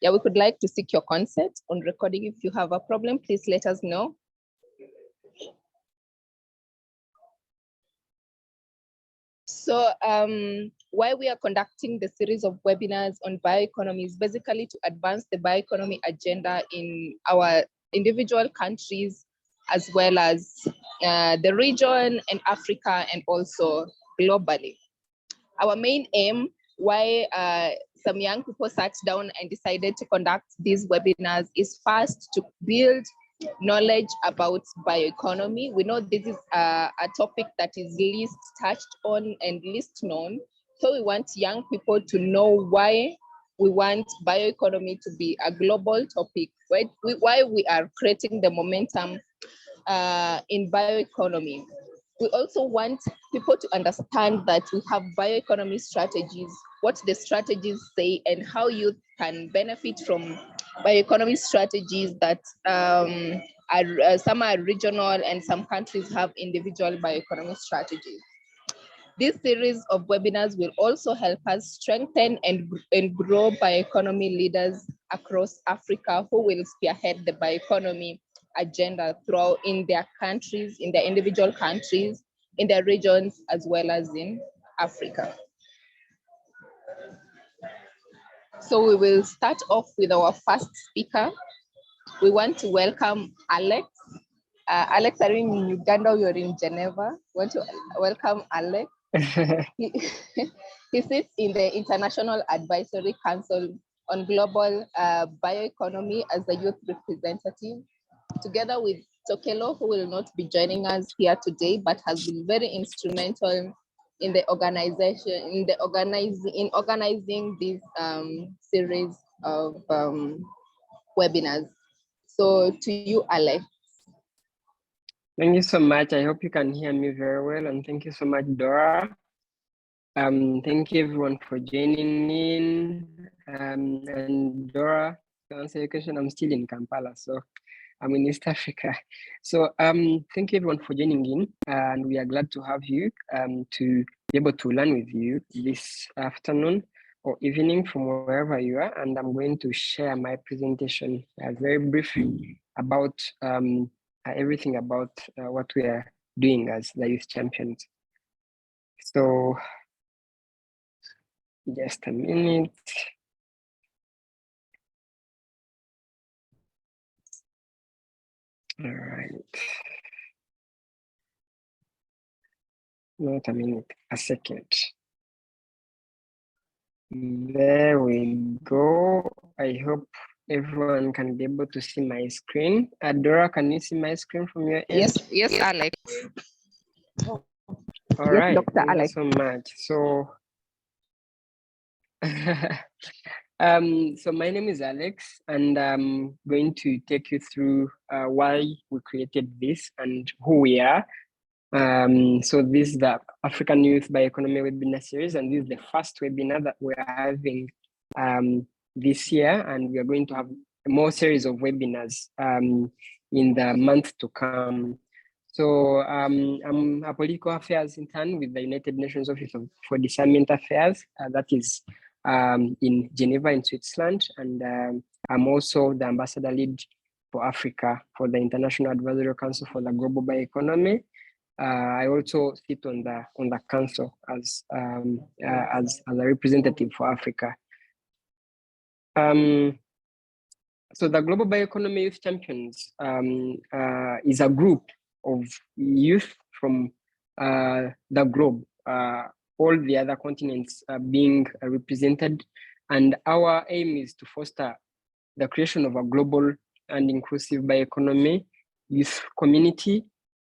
Yeah, we could like to seek your consent on recording. If you have a problem, please let us know. So why we are conducting the series of webinars on bioeconomy is basically to advance the bioeconomy agenda in our individual countries, as well as the region and Africa, and also globally. Our main aim, why some young people sat down and decided to conduct these webinars, is first to build knowledge about bioeconomy. We know this is a topic that is least touched on and least known. So we want young people to know why we want bioeconomy to be a global topic, right? Why we are creating the momentum in bioeconomy. We also want people to understand that we have bioeconomy strategies, what the strategies say, and how youth can benefit from bioeconomy strategies that some are regional and some countries have individual bioeconomy strategies. This series of webinars will also help us strengthen and grow bioeconomy leaders across Africa who will spearhead the bioeconomy agenda throughout in their countries, in their individual countries, in their regions, as well as in Africa. So we will start off with our first speaker. We want to welcome Alex. Alex, are you in Uganda or you're in Geneva? We want to welcome Alex. He sits in the International Advisory Council on Global Bioeconomy as the youth representative, together with Tokelo, who will not be joining us here today, but has been very instrumental in the organization, in organizing this series of webinars. So to you, Alex. Thank you so much. I hope you can hear me very well, and thank you so much, Dora. Thank you everyone for joining in. And Dora, to answer your question, I'm still in Kampala, so I'm in East Africa. So thank you everyone for joining in, and we are glad to have you to be able to learn with you this afternoon or evening from wherever you are. And I'm going to share my presentation very briefly about everything about what we are doing as the Youth Champions. So just a minute. All right. Not a minute, a second. There we go. I hope everyone can be able to see my screen. Adora, can you see my screen from your end? Yes, Alex. All right, Dr. thank Alex. you so much. So, so my name is Alex, and I'm going to take you through why we created this and who we are. So this is the African Youth Bioeconomy webinar series, and this is the first webinar that we're having this year, and we are going to have more series of webinars in the month to come. So I'm a political affairs intern with the United Nations Office for Disarmament Affairs, that is in Geneva in Switzerland, and I'm also the ambassador lead for Africa for the International Advisory Council for the Global Bioeconomy. I also sit on the council as a representative for Africa. So the Global Bioeconomy Youth Champions is a group of youth from the globe, all the other continents being represented, and our aim is to foster the creation of a global and inclusive bioeconomy youth community.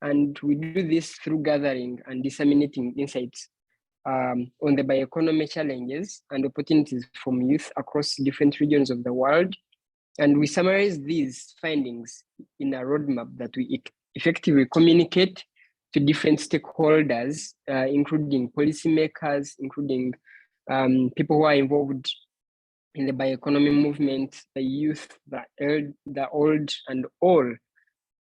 And we do this through gathering and disseminating insights on the bioeconomy challenges and opportunities from youth across different regions of the world. And we summarize these findings in a roadmap that we effectively communicate to different stakeholders, including policymakers, including people who are involved in the bioeconomy movement, the youth, the old, and all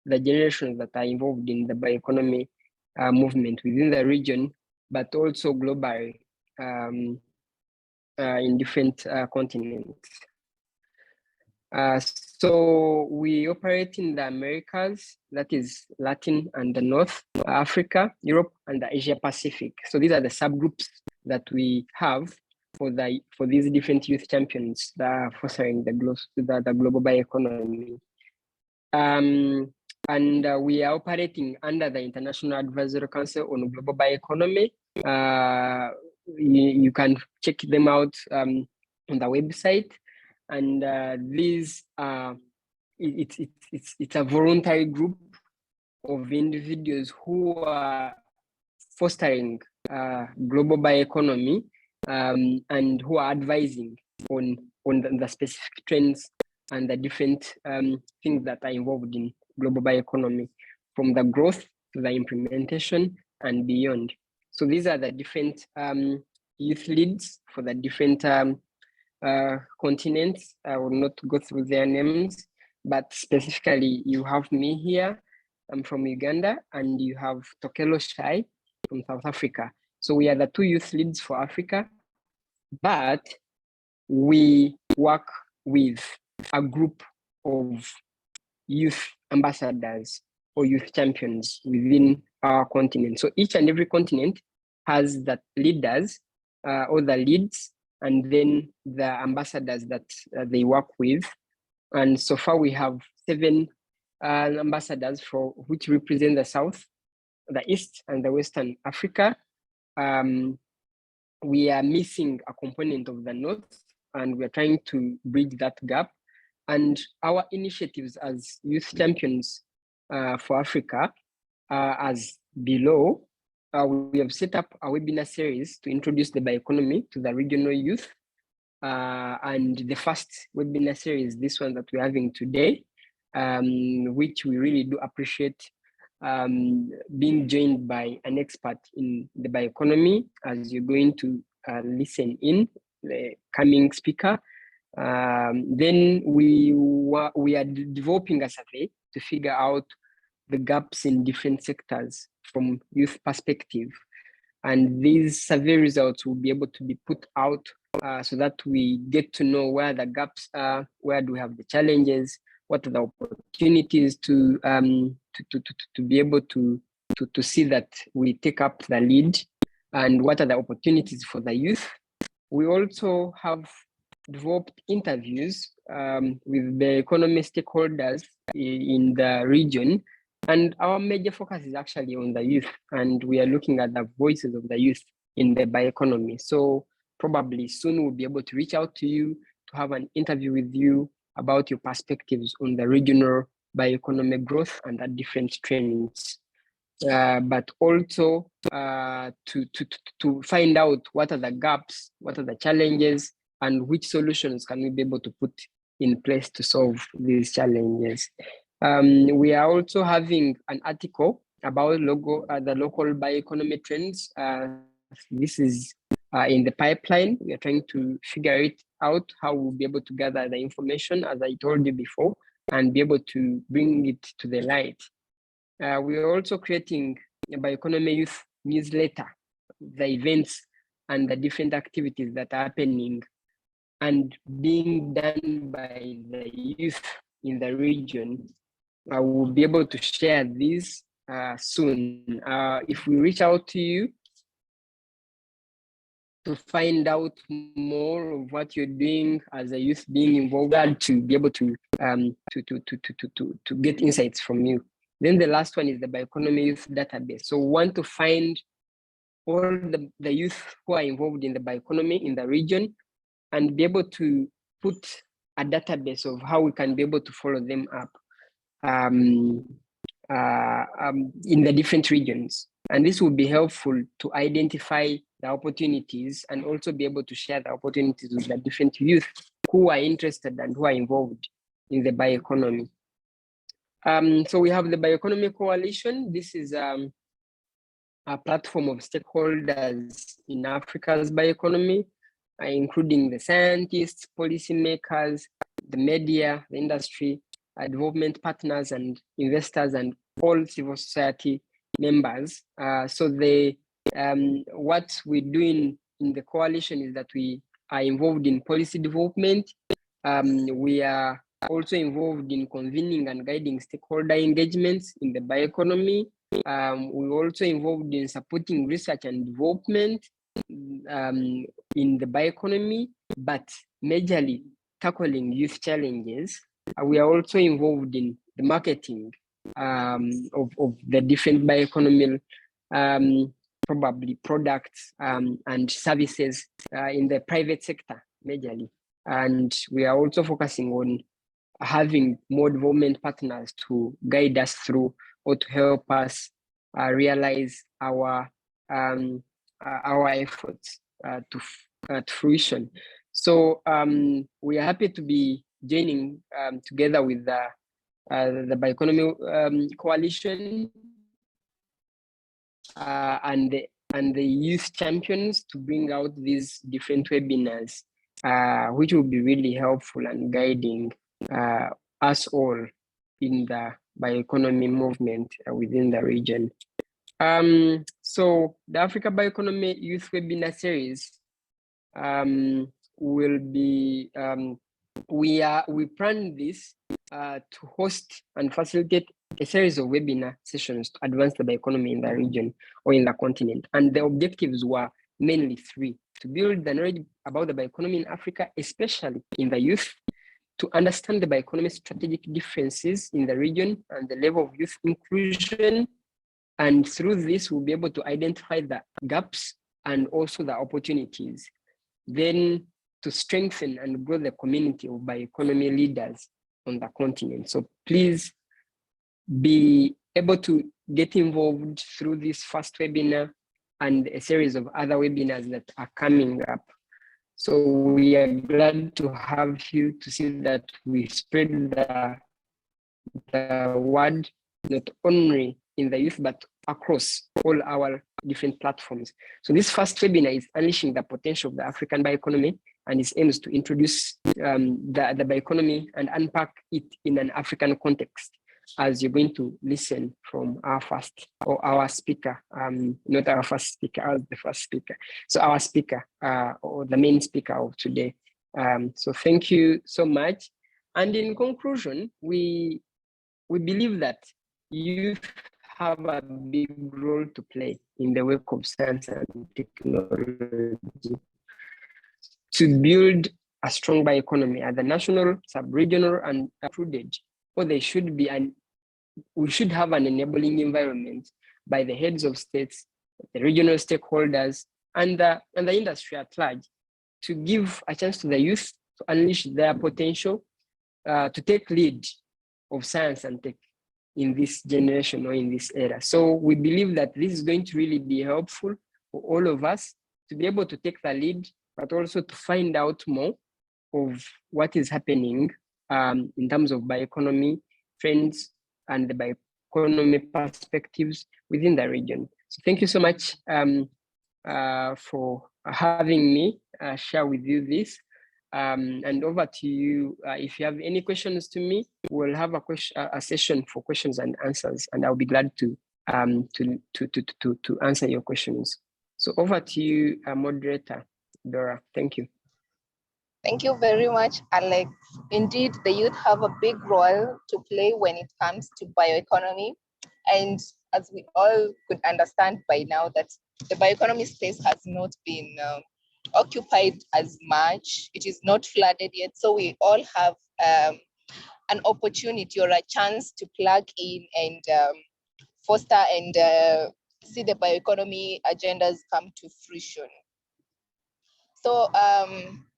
the generations that are involved in the bioeconomy movement within the region, but also globally in different continents. So we operate in the Americas, that is Latin and the North Africa, Europe, and the Asia Pacific. So these are the subgroups that we have for these different youth champions that are fostering the global bioeconomy. And we are operating under the International Advisory Council on Global Bioeconomy. You can check them out on the website. And these it's a voluntary group of individuals who are fostering global bioeconomy and who are advising on the specific trends and the different things that are involved in global bioeconomy, from the growth to the implementation and beyond. So these are the different youth leads for the different continents. I will not go through their names, but specifically you have me here. I'm from Uganda, and you have Tokelo Shai from South Africa. So we are the two youth leads for Africa, but we work with a group of youth ambassadors or youth champions within our continent. So each and every continent has the leaders or the leads, and then the ambassadors that they work with. And so far we have 7 ambassadors for which represent the South, the East, and the Western Africa. We are missing a component of the North, and we're trying to bridge that gap. And our initiatives as youth champions for Africa as below. We have set up a webinar series to introduce the bioeconomy to the regional youth. And the first webinar series, this one that we're having today, which we really do appreciate being joined by an expert in the bioeconomy, as you're going to listen in the coming speaker. Then we are developing a survey to figure out the gaps in different sectors from youth perspective. And these survey results will be able to be put out so that we get to know where the gaps are, where do we have the challenges, what are the opportunities to be able to see that we take up the lead, and what are the opportunities for the youth. We also have developed interviews with the economy stakeholders in the region, and our major focus is actually on the youth, and we are looking at the voices of the youth in the bioeconomy. So probably soon we'll be able to reach out to you to have an interview with you about your perspectives on the regional bioeconomic growth and the different trends. But also to find out what are the gaps, what are the challenges, and which solutions can we be able to put in place to solve these challenges. We are also having an article about the local bioeconomy trends. This is in the pipeline. We are trying to figure it out, how we'll be able to gather the information, as I told you before, and be able to bring it to the light. We are also creating a bioeconomy youth newsletter, the events and the different activities that are happening and being done by the youth in the region. I will be able to share this soon. If we reach out to you to find out more of what you're doing as a youth being involved, to be able to get insights from you. Then the last one is the Bioeconomy Youth Database. So we want to find all the youth who are involved in the bioeconomy in the region and be able to put a database of how we can be able to follow them up in the different regions. And this will be helpful to identify the opportunities and also be able to share the opportunities with the different youth who are interested and who are involved in the bioeconomy. So we have the Bioeconomy Coalition. This is a platform of stakeholders in Africa's bioeconomy, including the scientists, policymakers, the media, the industry, development partners and investors, and all civil society members. So what we're doing in the coalition is that we are involved in policy development. We are also involved in convening and guiding stakeholder engagements in the bioeconomy. We're also involved in supporting research and development in the bioeconomy, but majorly tackling youth challenges. We are also involved in the marketing of the different bioeconomy, probably products and services in the private sector majorly. And we are also focusing on having more development partners to guide us through or to help us realize our efforts to fruition. So we are happy to be joining together with the Bioeconomy Coalition and the Youth Champions to bring out these different webinars, which will be really helpful and guiding us all in the bioeconomy movement within the region. So the Africa Bioeconomy Youth Webinar Series will be, we plan this to host and facilitate a series of webinar sessions to advance the bioeconomy in the region or in the continent. And the objectives were mainly three: to build the knowledge about the bioeconomy in Africa, especially in the youth, to understand the bioeconomy strategic differences in the region and the level of youth inclusion. And through this, we'll be able to identify the gaps and also the opportunities. Then to strengthen and grow the community of bioeconomy leaders on the continent. So please be able to get involved through this first webinar and a series of other webinars that are coming up. So we are glad to have you to see that we spread the word not only in the youth, but across all our different platforms. So this first webinar is unleashing the potential of the African bioeconomy, and its aims to introduce the bioeconomy and unpack it in an African context, as you're going to listen from our first, or our speaker, not our first speaker, as the first speaker. So our speaker, or the main speaker of today. So thank you so much. And in conclusion, we believe that youth have a big role to play in the work of science and technology to build a strong bioeconomy at the national, sub-regional, and included. Or they should be, and we should have an enabling environment by the heads of states, the regional stakeholders, and the industry at large, to give a chance to the youth to unleash their potential, to take lead of science and tech in this generation or in this era. So we believe that this is going to really be helpful for all of us to be able to take the lead, but also to find out more of what is happening in terms of bioeconomy trends and the bioeconomy perspectives within the region. So thank you so much for having me share with you this. And over to you. If you have any questions to me, we'll have a session for questions and answers, and I'll be glad to answer your questions. So over to you, moderator Dora. Thank you. Thank you very much, Alex. Indeed, the youth have a big role to play when it comes to bioeconomy. And as we all could understand by now, that the bioeconomy space has not been occupied as much. It is not flooded yet. So we all have an opportunity or a chance to plug in and foster and see the bioeconomy agendas come to fruition. So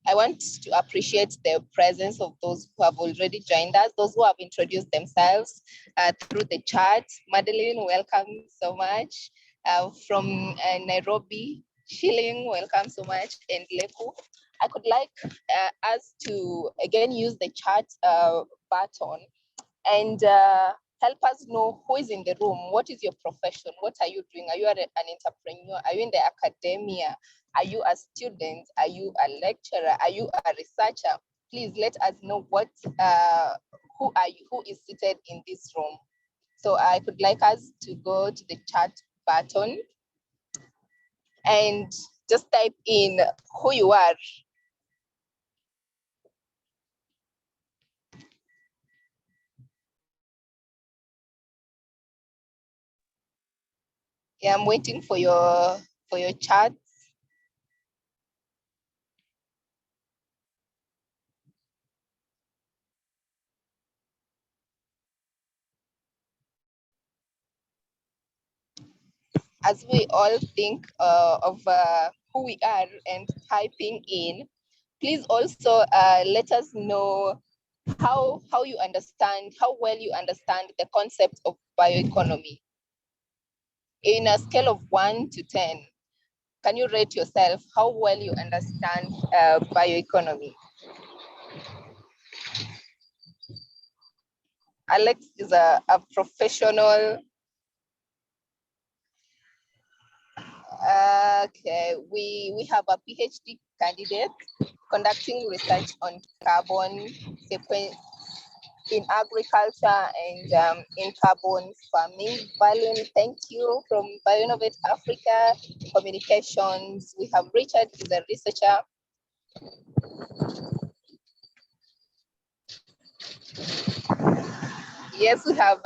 I want to appreciate the presence of those who have already joined us, those who have introduced themselves through the chat. Madeline, welcome so much. From Nairobi, Shilling, welcome so much. And Leku, I could like us to again use the chat button and help us know who is in the room. What is your profession? What are you doing? Are you an entrepreneur? Are you in the academia? Are you a student? Are you a lecturer? Are you a researcher? Please let us know what who are you, who is seated in this room. So I could like us to go to the chat button and just type in who you are. Yeah, I'm waiting for your chat. As we all think of who we are and typing in, please also let us know how you understand, how well you understand the concept of bioeconomy. In a scale of 1 to 10, can you rate yourself how well you understand bioeconomy? Alex is a professional. Okay, we have a PhD candidate conducting research on carbon sequence in agriculture and in carbon farming. Valen, thank you. From Bioinnovate Africa Communications, we have Richard, who's a researcher. Yes, we have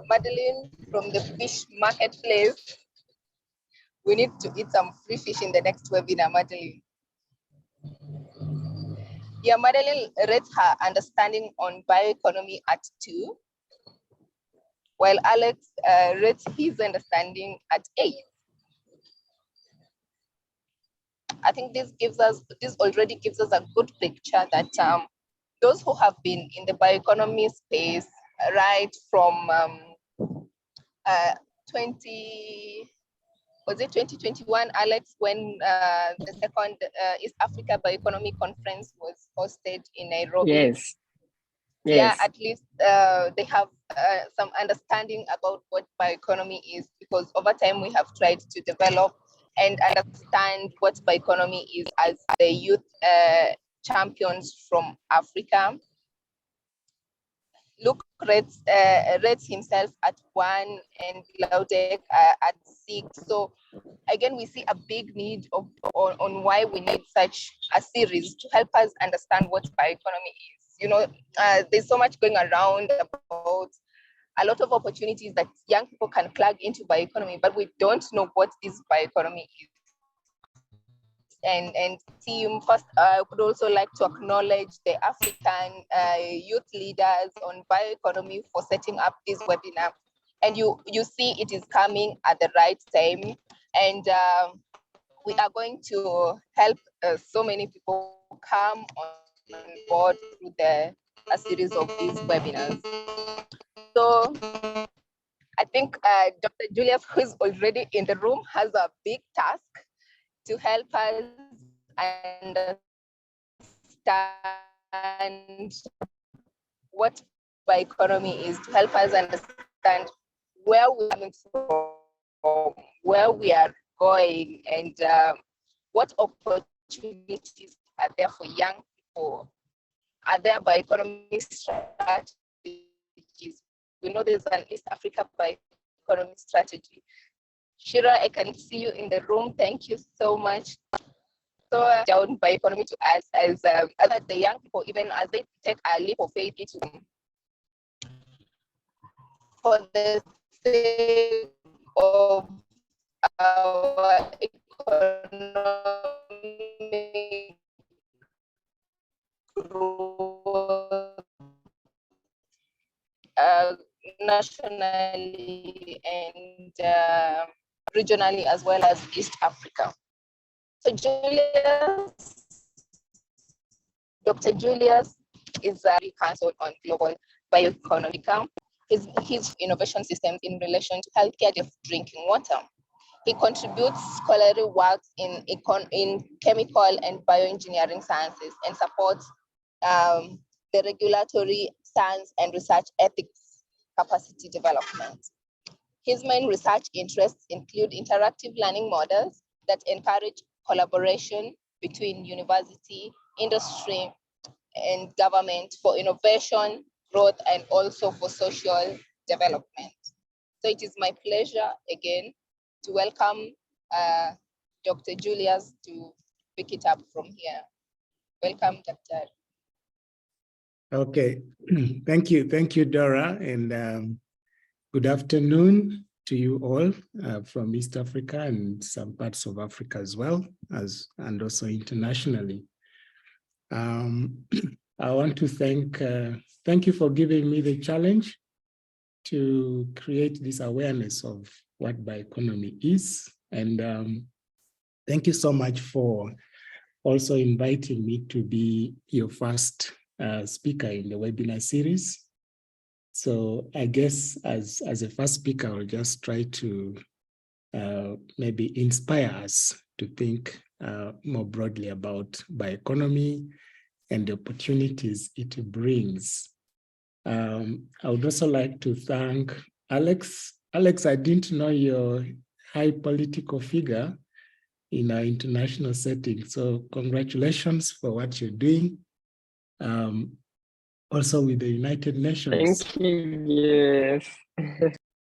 Madeline from the fish marketplace. We need to eat some free fish in the next webinar, Madeline. Yeah, Madeline rates her understanding on bioeconomy at 2, while Alex rates his understanding at 8. I think this already gives us a good picture that those who have been in the bioeconomy space right from 2021, Alex, when the second East Africa Bioeconomy Conference was hosted in Nairobi. Yes. Yeah, at least they have some understanding about what bioeconomy is, because over time we have tried to develop and understand what bioeconomy is as the youth champions from Africa. Luke rates himself at 1 and Laudek at 6. So again, we see a big need on why we need such a series to help us understand what bioeconomy is. You know, there's so much going around about a lot of opportunities that young people can plug into bioeconomy, but we don't know what this bioeconomy is. And team, first, I would also like to acknowledge the African youth leaders on bioeconomy for setting up this webinar. And you see it is coming at the right time. And we are going to help so many people come on board through a series of these webinars. So I think Dr. Julius, who is already in the room, has a big task to help us understand what bioeconomy is, to help us understand where we're coming from, where we are going, and what opportunities are there for young people. Are there bioeconomy strategies? We know there's an East Africa bioeconomy strategy. Shira, I can see you in the room. Thank you so much. So down bioeconomy to us as the young people, even as they take a leap of faith into for the sake of our economic growth, nationally and regionally, as well as East Africa. So Dr. Julius is a council on global bioeconomy. His innovation systems in relation to healthcare of drinking water. He contributes scholarly works in chemical and bioengineering sciences and supports the regulatory science and research ethics capacity development. His main research interests include interactive learning models that encourage collaboration between university, industry, and government for innovation, growth, and also for social development. So it is my pleasure again to welcome Dr. Julius to pick it up from here. Welcome, Dr. Okay, thank you, Dora, and good afternoon to you all from East Africa and some parts of Africa as well, and also internationally. I want to thank you for giving me the challenge to create this awareness of what bioeconomy is. And thank you so much for also inviting me to be your first speaker in the webinar series. So I guess as a first speaker, I'll just try to maybe inspire us to think more broadly about bioeconomy and the opportunities it brings. I would also like to thank Alex. Alex, I didn't know you're a high political figure in our international setting. So congratulations for what you're doing. Also with the United Nations. Thank you, yes.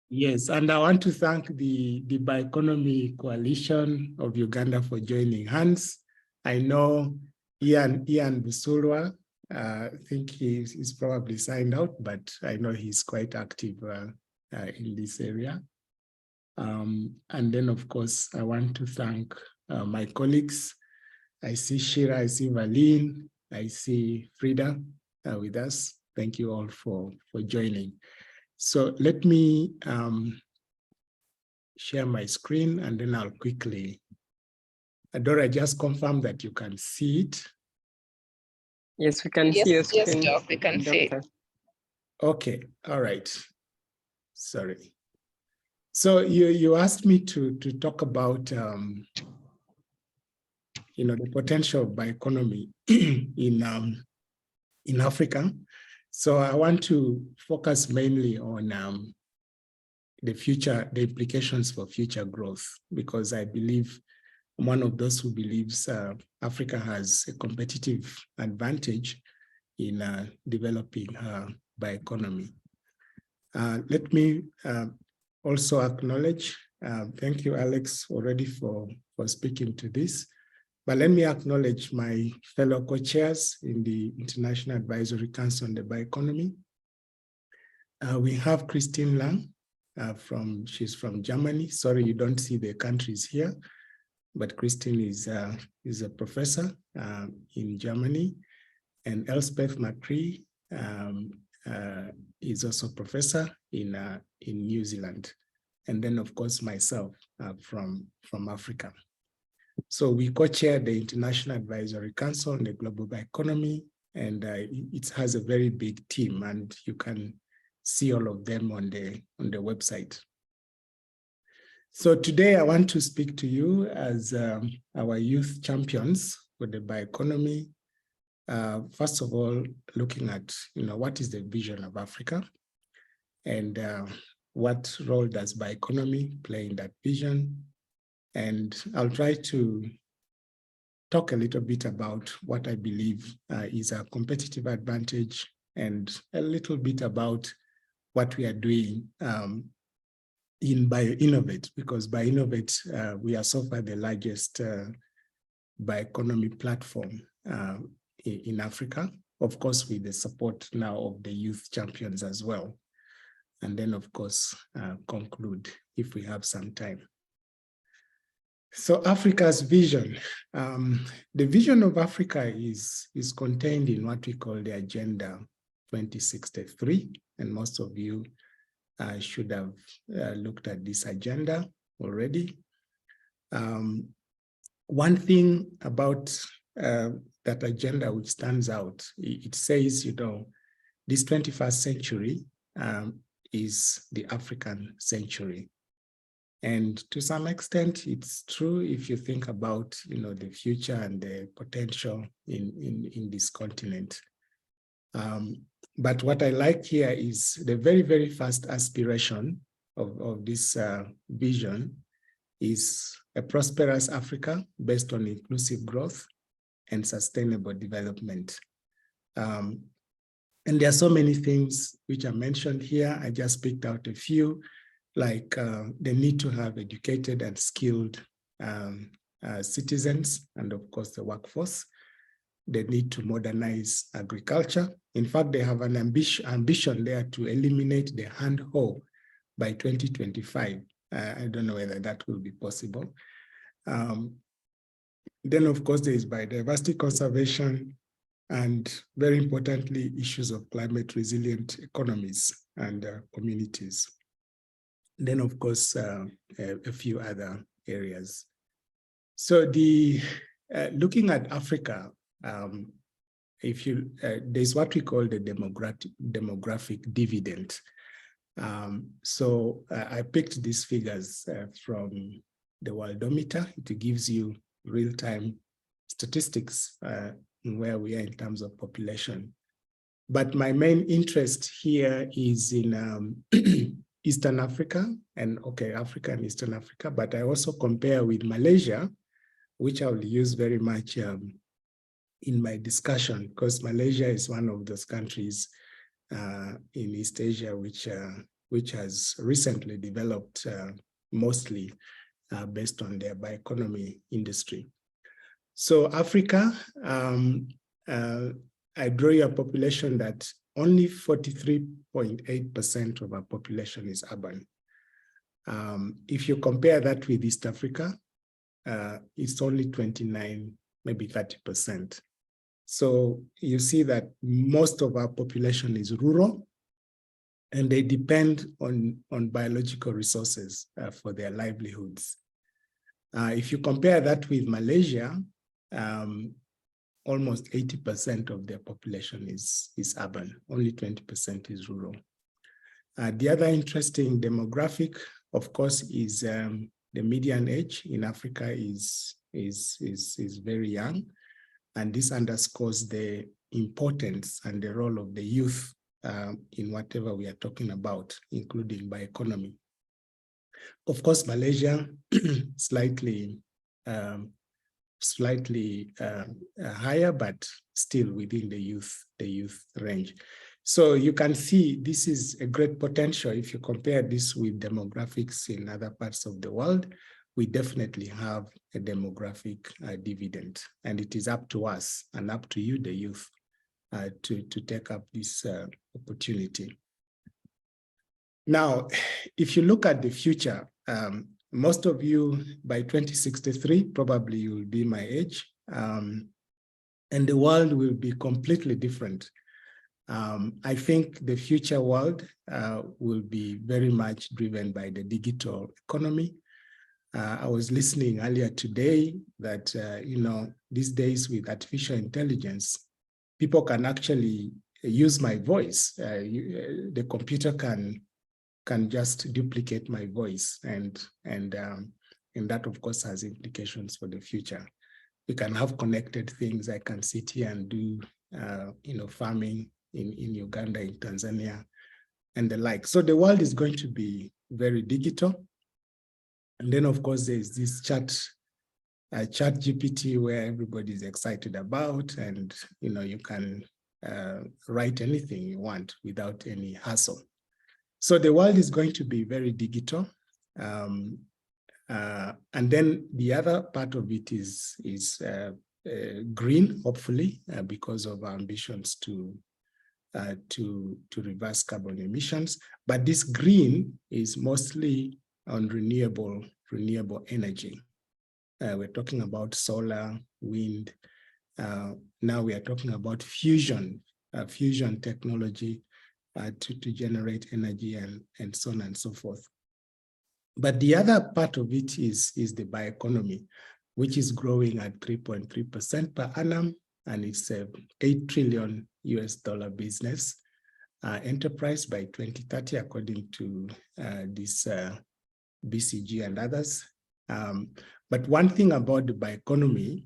Yes, and I want to thank the Bioeconomy Coalition of Uganda for joining hands. I know Ian Busulwa, I think he's probably signed out, but I know he's quite active in this area. And then, of course, I want to thank my colleagues. I see Shira, I see Valine, I see Frida with us. Thank you all for joining. So let me share my screen and then I'll quickly, Adora, just confirm that you can see it. Yes, we can see your screen. Yes, Doc, we can see it. Okay, all right. Sorry. So you asked me to talk about the potential of bioeconomy in Africa. So I want to focus mainly on the implications for future growth, because I believe I'm one of those who believes Africa has a competitive advantage in developing her bioeconomy. Let me also acknowledge, thank you, Alex, already for speaking to this. But let me acknowledge my fellow co-chairs in the International Advisory Council on the Bioeconomy. We have Christine Lang, she's from Germany. Sorry, you don't see the countries here, but Christine is a professor in Germany. And Elspeth McCree is also a professor in New Zealand. And then, of course, myself from Africa. So we co-chair the International Advisory Council on the Global Bioeconomy, and it has a very big team, and you can see all of them on the website. So today I want to speak to you as our youth champions for the bioeconomy. First of all, looking at what is the vision of Africa, and what role does bioeconomy play in that vision. And I'll try to talk a little bit about what I believe is a competitive advantage, and a little bit about what we are doing in Bioinnovate, because Bioinnovate, we are so far the largest bioeconomy platform in Africa, of course, with the support now of the youth champions as well. And then, of course, conclude if we have some time. So Africa's vision, the vision of Africa is contained in what we call the Agenda 2063, and most of you should have looked at this agenda already. One thing about that agenda which stands out, it says, this 21st century is the African century. And to some extent, it's true if you think about, the future and the potential in this continent. But what I like here is the very, very first aspiration of this vision is a prosperous Africa based on inclusive growth and sustainable development. And there are so many things which are mentioned here. I just picked out a few, like the need to have educated and skilled citizens, and of course the workforce. They need to modernize agriculture. In fact, they have an ambition there to eliminate the hand hoe by 2025. I don't know whether that will be possible. Then, of course, there is biodiversity conservation, and very importantly, issues of climate resilient economies and communities. Then, of course, a few other areas. So looking at Africa, there's what we call the demographic dividend. So I picked these figures from the Worldometer. It gives you real-time statistics where we are in terms of population. But my main interest here is in Eastern Africa, and Africa and Eastern Africa, but I also compare with Malaysia, which I will use very much in my discussion, because Malaysia is one of those countries in East Asia which has recently developed mostly based on their bioeconomy industry. So Africa, I draw you a population that only 43.8% of our population is urban. If you compare that with East Africa, it's only 29, maybe 30%. So you see that most of our population is rural, and they depend on biological resources for their livelihoods. If you compare that with Malaysia, almost 80% of their population is urban, only 20% is rural. The other interesting demographic, of course, is the median age in Africa is very young. And this underscores the importance and the role of the youth in whatever we are talking about, including bioeconomy. Of course, Malaysia slightly higher, but still within the youth range. So you can see this is a great potential. If you compare this with demographics in other parts of the world, we definitely have a demographic dividend, and it is up to us and up to you, the youth, to take up this opportunity. Now, if you look at the future, most of you by 2063, probably you will be my age, and the world will be completely different. I think the future world will be very much driven by the digital economy. I was listening earlier today that, these days with artificial intelligence, people can actually use my voice. The computer can just duplicate my voice, and that of course has implications for the future. We can have connected things. I can sit here and do farming in Uganda, in Tanzania, and the like. So the world is going to be very digital. And then of course there's this chat GPT where everybody is excited about, and you can write anything you want without any hassle. So the world is going to be very digital. And then the other part of it is green, hopefully, because of our ambitions to reverse carbon emissions. But this green is mostly on renewable energy. We're talking about solar, wind. Now we are talking about fusion technology to generate energy and so on and so forth. But the other part of it is the bioeconomy, which is growing at 3.3% per annum, and it's a $8 trillion business enterprise by 2030, according to this BCG and others. But one thing about the bioeconomy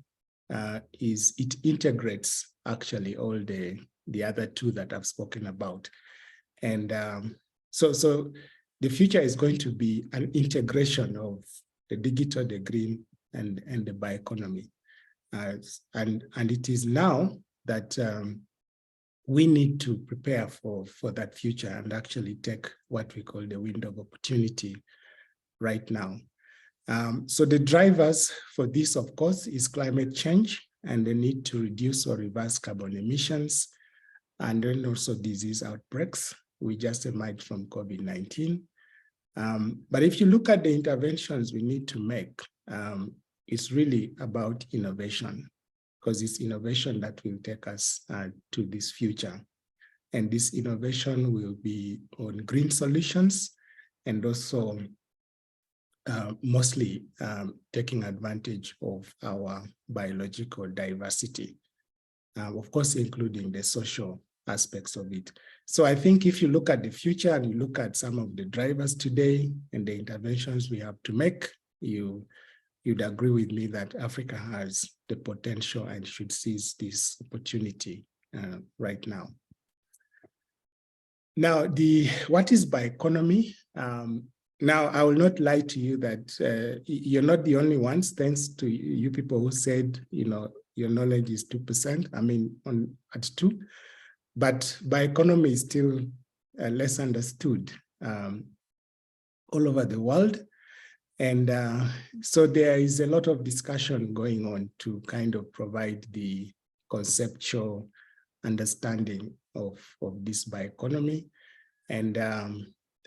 is it integrates actually all the other two that I've spoken about. And so the future is going to be an integration of the digital, the green, and the bioeconomy. And it is now that we need to prepare for that future and actually take what we call the window of opportunity right now. So the drivers for this, of course, is climate change and the need to reduce or reverse carbon emissions, and then also disease outbreaks. We just emerged from COVID-19. But if you look at the interventions we need to make, it's really about innovation, because it's innovation that will take us to this future. And this innovation will be on green solutions and also mostly taking advantage of our biological diversity, of course, including the social aspects of it. So I think if you look at the future and you look at some of the drivers today and the interventions we have to make, you'd agree with me that Africa has the potential and should seize this opportunity right now. Now, what is bioeconomy? Now, I will not lie to you that you're not the only ones, thanks to you people who said, your knowledge is 2%, I mean, at 2%, but bioeconomy is still less understood all over the world. And so there is a lot of discussion going on to kind of provide the conceptual understanding of this bioeconomy. And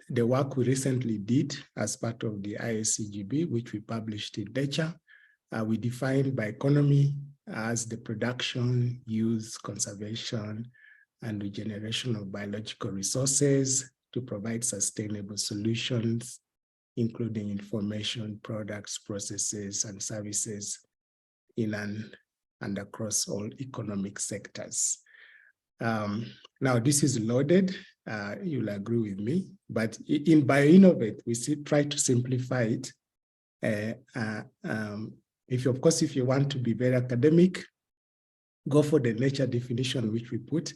the work we recently did as part of the IACGB, which we published in Nature, we defined bioeconomy as the production, use, conservation, and regeneration of biological resources to provide sustainable solutions, including information, products, processes, and services in and across all economic sectors. Now, this is loaded, you'll agree with me, but in BioInnovate, we try to simplify it. If you want to be very academic, go for the Nature definition, which we put.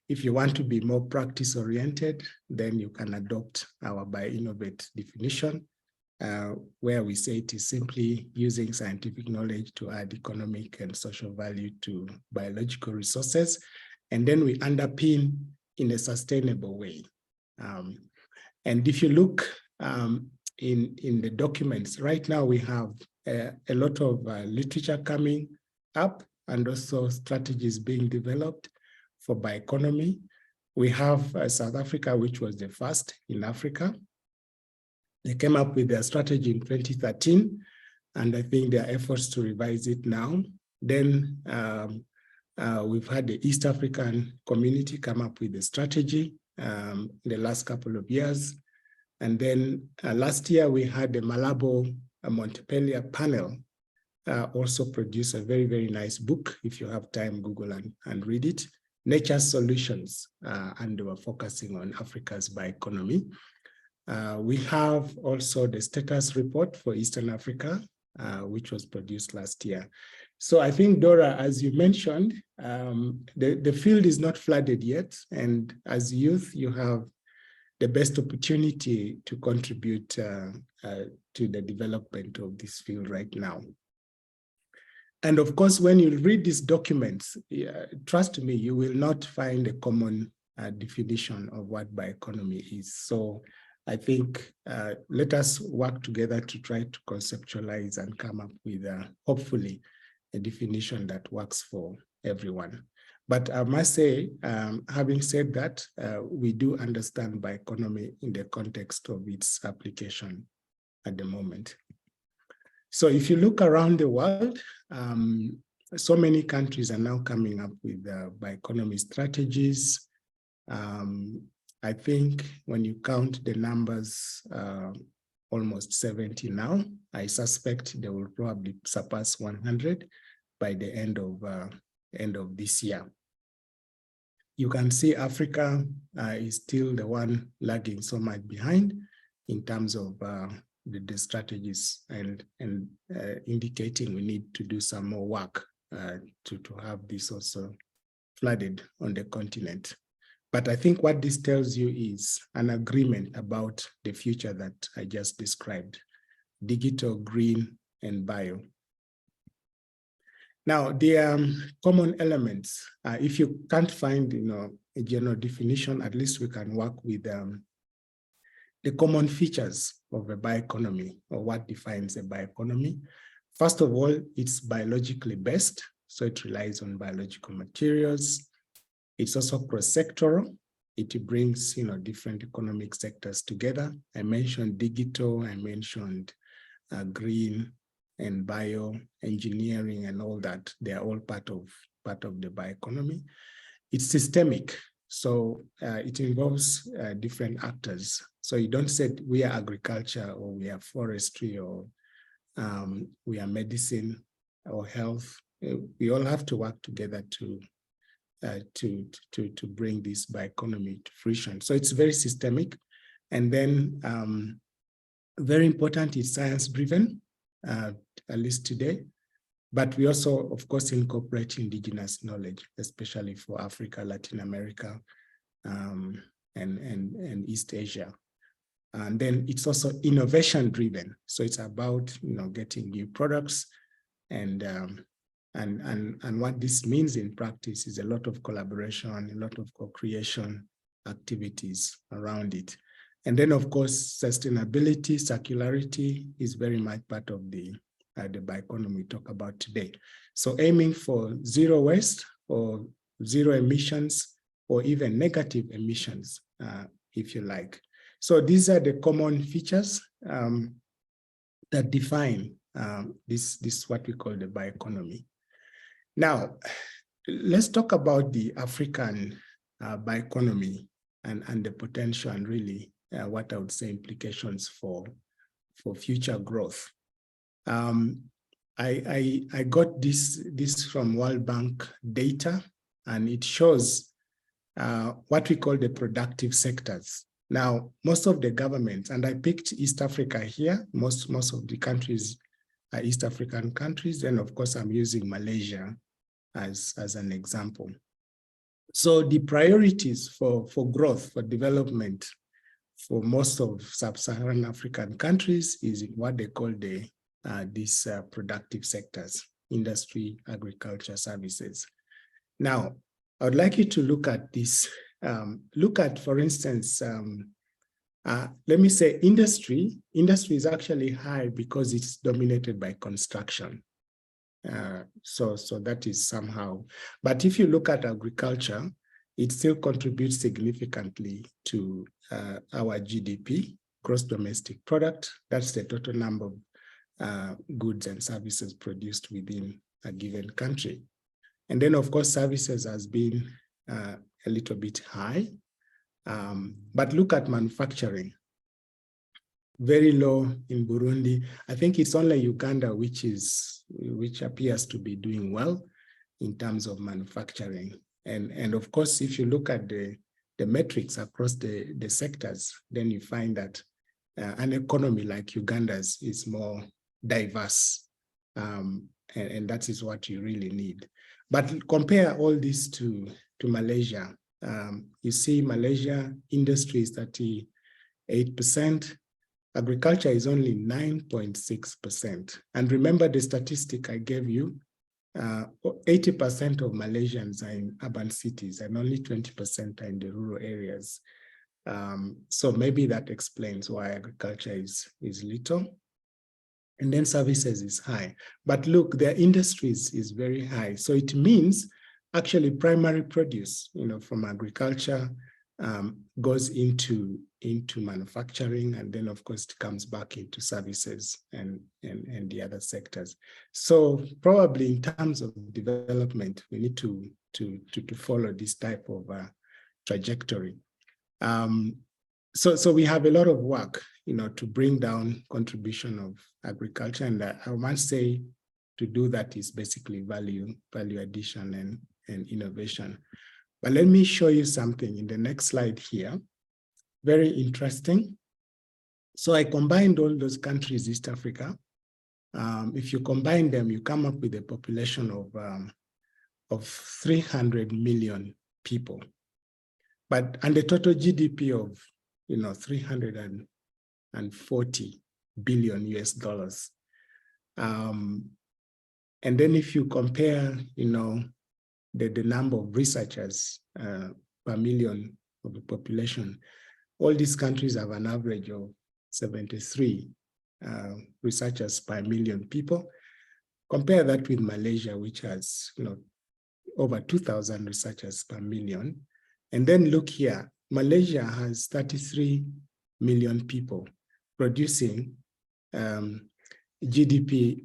If you want to be more practice-oriented, then you can adopt our BioInnovate definition, where we say it is simply using scientific knowledge to add economic and social value to biological resources, and then we underpin in a sustainable way. And if you look in the documents, right now we have a lot of literature coming up and also strategies being developed for bioeconomy. We have South Africa, which was the first in Africa. They came up with their strategy in 2013, and I think there are efforts to revise it now. Then we've had the East African community come up with a strategy in the last couple of years. And then last year we had the Malabo Montpellier panel also produce a very, very nice book. If you have time, Google and read it. Nature Solutions, and they were focusing on Africa's bioeconomy. We have also the status report for Eastern Africa, which was produced last year. So I think, Dora, as you mentioned, the field is not flooded yet. And as youth, you have the best opportunity to contribute to the development of this field right now. And of course, when you read these documents, trust me, you will not find a common definition of what bioeconomy is. So I think let us work together to try to conceptualize and come up with, hopefully, a definition that works for everyone. But I must say, having said that, we do understand bioeconomy in the context of its application at the moment. So if you look around the world, so many countries are now coming up with bioeconomy strategies. I think when you count the numbers, almost 70 now. I suspect they will probably surpass 100 by the end of this year. You can see Africa is still the one lagging so much behind in terms of the strategies and indicating we need to do some more work to have this also flooded on the continent. But I think what this tells you is an agreement about the future that I just described: digital, green, and bio. Now, the common elements, if you can't find a general definition, at least we can work with the common features of a bioeconomy, or what defines a bioeconomy. First of all, it's biologically based, so it relies on biological materials. It's also cross-sectoral, it brings, different economic sectors together. I mentioned digital, I mentioned green and bioengineering and all that. They are all part of the bioeconomy. It's systemic, so it involves different actors. So you don't say we are agriculture or we are forestry or we are medicine or health. We all have to work together to bring this bioeconomy to fruition. So it's very systemic. And then very important is science-driven, at least today. But we also, of course, incorporate indigenous knowledge, especially for Africa, Latin America, and East Asia. And then it's also innovation-driven. So it's about, getting new products, and what this means in practice is a lot of collaboration, a lot of co-creation activities around it. And then, of course, sustainability, circularity is very much part of the bioeconomy we talk about today. So aiming for zero waste or zero emissions or even negative emissions, if you like. So these are the common features that define this what we call the bioeconomy. Now, let's talk about the African bioeconomy and the potential and really what I would say implications for future growth. I got this from World Bank data, and it shows what we call the productive sectors. Now, most of the governments, and I picked East Africa here, most of the countries are East African countries, and of course I'm using Malaysia as an example. So the priorities for growth, for development, for most of sub-Saharan African countries is what they call these productive sectors: industry, agriculture, services. Now, I would like you to look at this. Look at, for instance, let me say industry. Industry is actually high because it's dominated by construction. So that is somehow. But if you look at agriculture, it still contributes significantly to our GDP, gross domestic product. That's the total number of goods and services produced within a given country. And then, of course, services has been a little bit high. But look at manufacturing. Very low in Burundi. I think it's only Uganda which appears to be doing well in terms of manufacturing. And of course, if you look at the metrics across the sectors, then you find that an economy like Uganda's is more diverse. And that is what you really need. But compare all this to Malaysia. You see Malaysia industry is 38%. Agriculture is only 9.6%. And remember the statistic I gave you, 80% of Malaysians are in urban cities and only 20% are in the rural areas. So maybe that explains why agriculture is little. And then services is high. But look, their industries is very high. So it means actually primary produce, from agriculture goes into manufacturing, and then of course it comes back into services and the other sectors. So probably in terms of development, we need to follow this type of trajectory. So we have a lot of work, to bring down contribution of agriculture, and I must say to do that is basically value addition and innovation. But let me show you something in the next slide here. Very interesting. So I combined all those countries, East Africa. If you combine them, you come up with a population of 300 million people, and the total GDP of 340 billion US dollars. And then if you compare, the number of researchers per million of the population, all these countries have an average of 73 researchers per million people. Compare that with Malaysia, which has over 2,000 researchers per million. And then look here, Malaysia has 33 million people producing GDP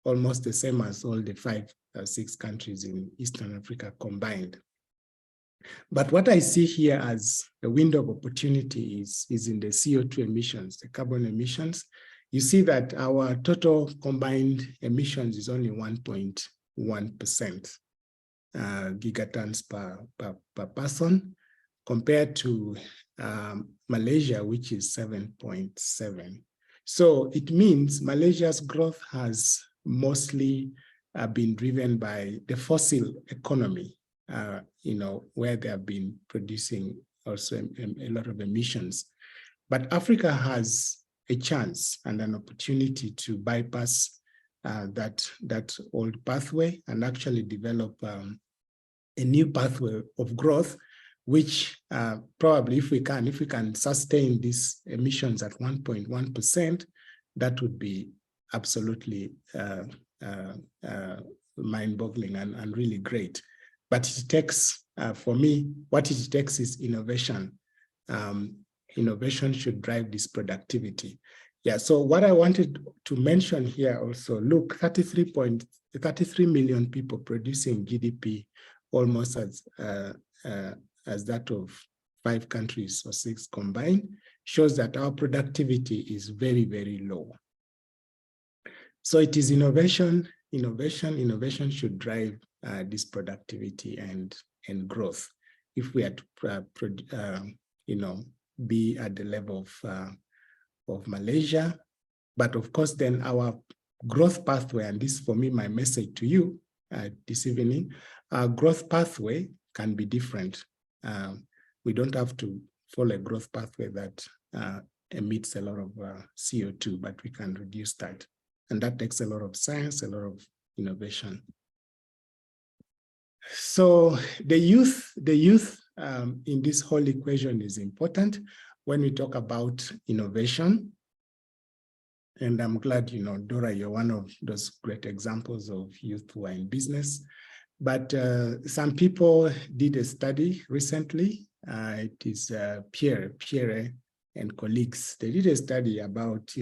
almost the same as all the 5 or 6 countries in Eastern Africa combined. But what I see here as a window of opportunity is in the CO2 emissions, the carbon emissions. You see that our total combined emissions is only 1.1% gigatons per person, compared to Malaysia, which is 7.7. So it means Malaysia's growth has mostly been driven by the fossil economy, where they have been producing also a lot of emissions. But Africa has a chance and an opportunity to bypass that old pathway and actually develop a new pathway of growth, which probably if we can sustain these emissions at 1.1%, that would be absolutely mind-boggling and really great. But it takes, for me, what it takes is innovation. Innovation should drive this productivity. Yeah, so what I wanted to mention here also, look, 33 million people producing GDP almost as that of 5 countries or 6 combined, shows that our productivity is very, very low. So it is innovation should drive this productivity and growth if we are to be at the level of Malaysia. But of course, then our growth pathway, and this for me, my message to you this evening, our growth pathway can be different. We don't have to follow a growth pathway that emits a lot of CO2, but we can reduce that. And that takes a lot of science, a lot of innovation. So the youth in this whole equation is important when we talk about innovation. And I'm glad, Dora, you're one of those great examples of youth who are in business. But some people did a study recently. It is Pierre and colleagues. They did a study about,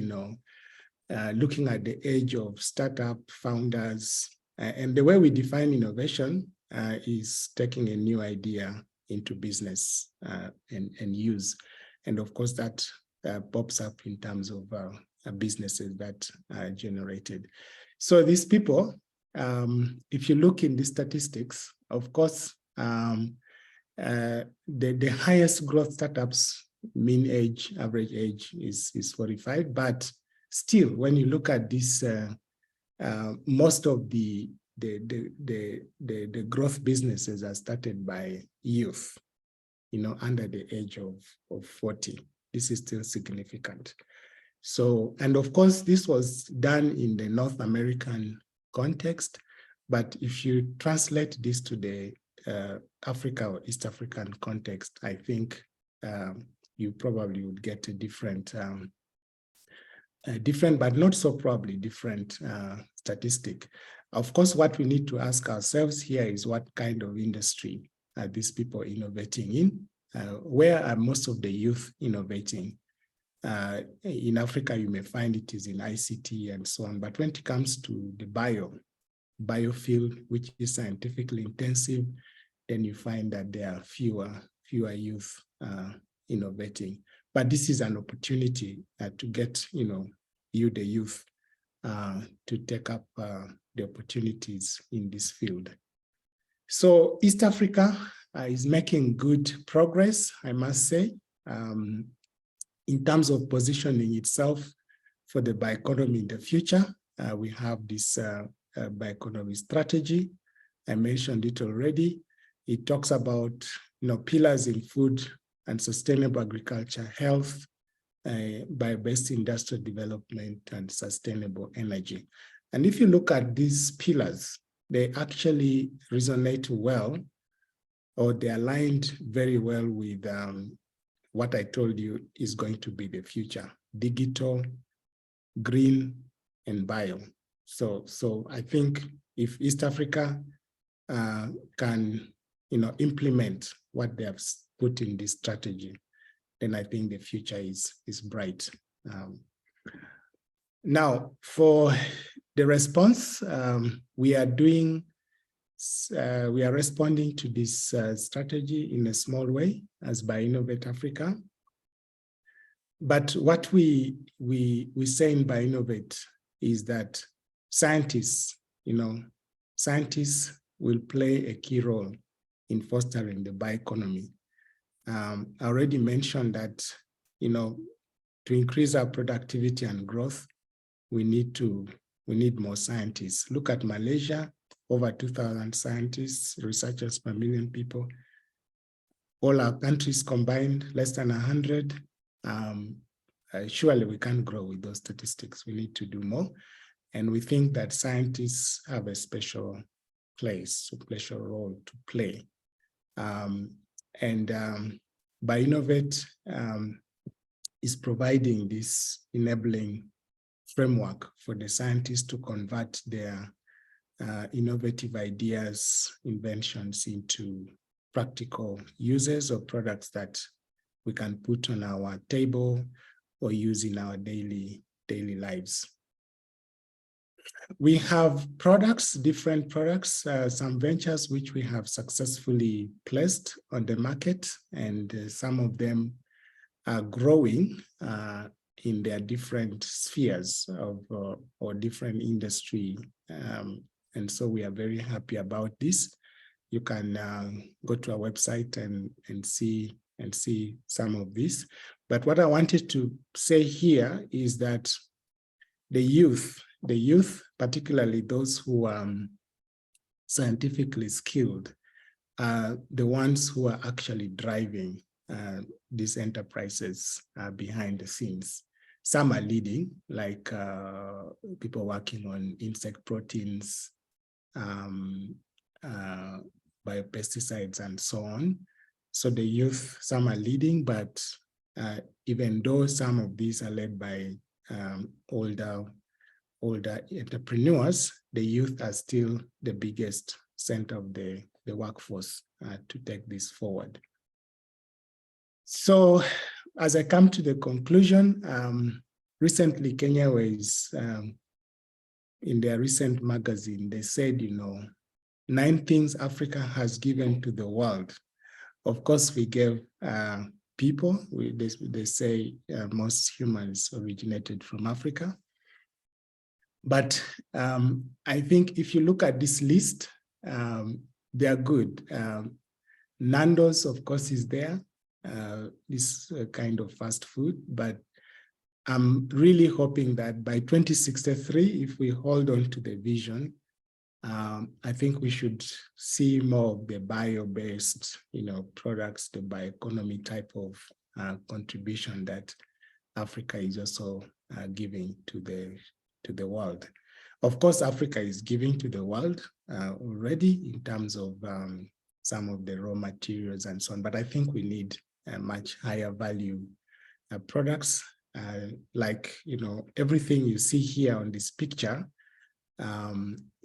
looking at the age of startup founders. And the way we define innovation is taking a new idea into business and use. And of course, that pops up in terms of businesses that are generated. So these people, if you look in the statistics, of course, the highest growth startups, mean age, average age is 45, but still, when you look at this, most of the growth businesses are started by youth, under the age of 40. This is still significant. So, and of course, this was done in the North American context, but if you translate this to the Africa or East African context, I think you probably would get a different, but not so probably different statistic. Of course, what we need to ask ourselves here is what kind of industry are these people innovating in? Where are most of the youth innovating? In Africa, you may find it is in ICT and so on, but when it comes to the bio field, which is scientifically intensive, then you find that there are fewer youth innovating. But this is an opportunity to get, the youth to take up the opportunities in this field. So East Africa is making good progress, I must say, in terms of positioning itself for the bioeconomy in the future. We have this bioeconomy strategy. I mentioned it already. It talks about pillars in food and sustainable agriculture, health, bio-based industrial development, and sustainable energy. And if you look at these pillars, they actually resonate well, or they aligned very well with what I told you is going to be the future: digital, green, and bio. So I think if East Africa can implement what they have put in this strategy, then I think the future is bright. Now, for the response, we are responding to this strategy in a small way as Bioinnovate Africa. But what we say in Bioinnovate is that scientists will play a key role in fostering the bioeconomy. I already mentioned that, to increase our productivity and growth, we need more scientists. Look at Malaysia, over 2,000 scientists, researchers per million people. All our countries combined, less than 100. Surely we can't grow with those statistics. We need to do more. And we think that scientists have a special place, a special role to play. Bioinnovate is providing this enabling framework for the scientists to convert their innovative ideas, inventions into practical uses or products that we can put on our table or use in our daily lives. We have products, different products, some ventures which we have successfully placed on the market, and some of them are growing in their different spheres of or different industry. And so we are very happy about this. You can go to our website and see some of this. But what I wanted to say here is that the youth, particularly those who are scientifically skilled, are the ones who are actually driving these enterprises behind the scenes. Some are leading, like people working on insect proteins, biopesticides, and so on. So the youth, some are leading, but even though some of these are led by older entrepreneurs, the youth are still the biggest center of the workforce to take this forward. So as I come to the conclusion, recently Kenya was, in their recent magazine, they said, 9 things Africa has given to the world. Of course, we gave people, they say most humans originated from Africa. But I think if you look at this list, they are good. Nando's, of course, is there, this kind of fast food, but I'm really hoping that by 2063, if we hold on to the vision, I think we should see more of the bio-based, products, the bioeconomy type of contribution that Africa is also giving to the world. Of course, Africa is giving to the world already in terms of some of the raw materials and so on, but I think we need much higher value products, like, everything you see here on this picture,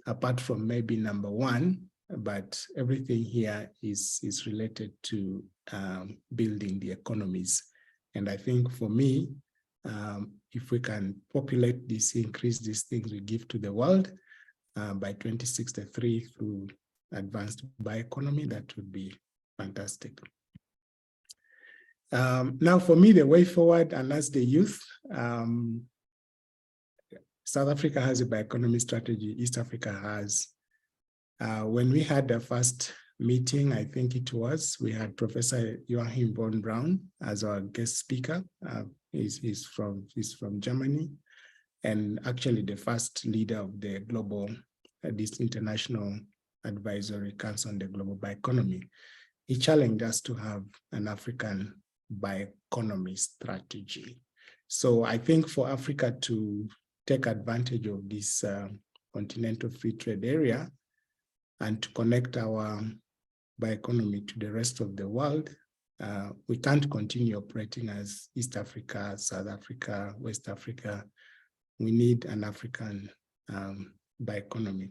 apart from maybe number 1, but everything here is related to building the economies. And I think for me, if we can populate this, increase these things we give to the world by 2063 through advanced bioeconomy, that would be fantastic. Now, for me, the way forward, and as the youth, South Africa has a bioeconomy strategy, East Africa has. When we had the first meeting, I think we had Professor Joachim von Braun as our guest speaker. He's from Germany, and actually the first leader of the this International Advisory Council on the Global Bioeconomy. He challenged us to have an African bioeconomy strategy. So I think for Africa to take advantage of this continental free trade area and to connect our bioeconomy to the rest of the world, we can't continue operating as East Africa, South Africa, West Africa. We need an African bioeconomy.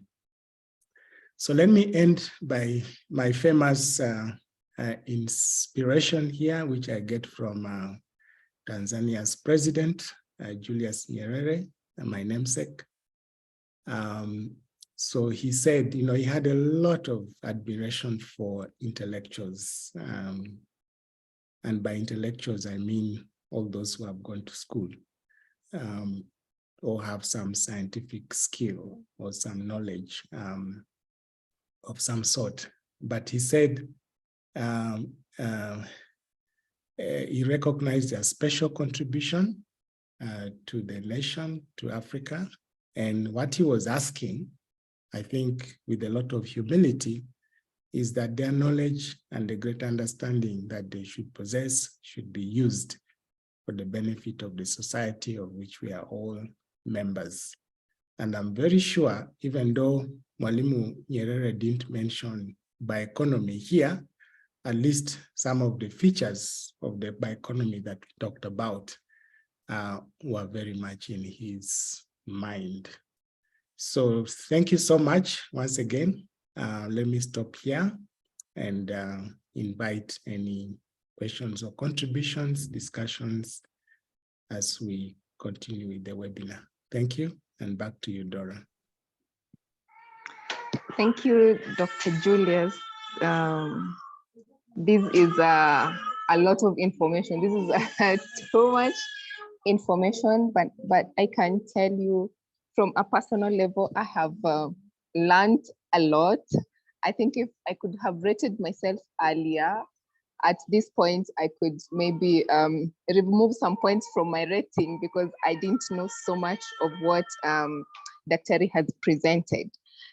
So let me end by my famous inspiration here, which I get from Tanzania's president, Julius Nyerere, my namesake. So he said, he had a lot of admiration for intellectuals. And by intellectuals, I mean all those who have gone to school or have some scientific skill or some knowledge of some sort. But he said he recognized their special contribution to the nation, to Africa. And what he was asking, I think with a lot of humility, is that their knowledge and the great understanding that they should possess should be used for the benefit of the society of which we are all members. And I'm very sure, even though Mwalimu Nyerere didn't mention bioeconomy here, at least some of the features of the bioeconomy that we talked about were very much in his mind. So thank you so much once again. Let me stop here and invite any questions or contributions, discussions as we continue with the webinar. Thank you, and back to you, Dora. Thank you, Dr. Julius. This is a lot of information. This is too much information, but I can tell you from a personal level, I have learned a lot. I think if I could have rated myself earlier, at this point, I could maybe remove some points from my rating because I didn't know so much of what Dr. has presented.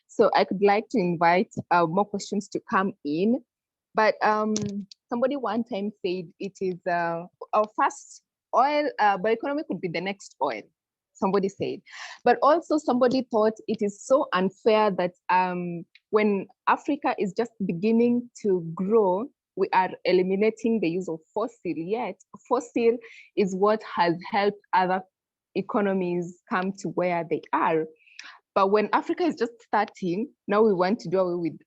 So I could like to invite more questions to come in. But somebody one time said it is our first oil, bioeconomy could be the next oil. Somebody said, but also somebody thought it is so unfair that when Africa is just beginning to grow, we are eliminating the use of fossil, yet fossil is what has helped other economies come to where they are. But when Africa is just starting, now we want to do away with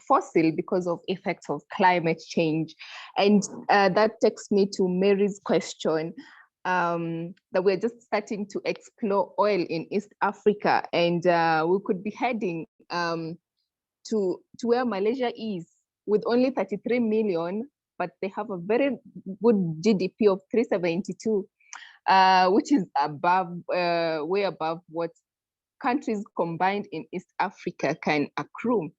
fossil because of effects of climate change. And that takes me to Mary's question, that we're just starting to explore oil in East Africa, and we could be heading to where Malaysia is with only 33 million, but they have a very good GDP of 372, which is above, way above what countries combined in East Africa can accrue.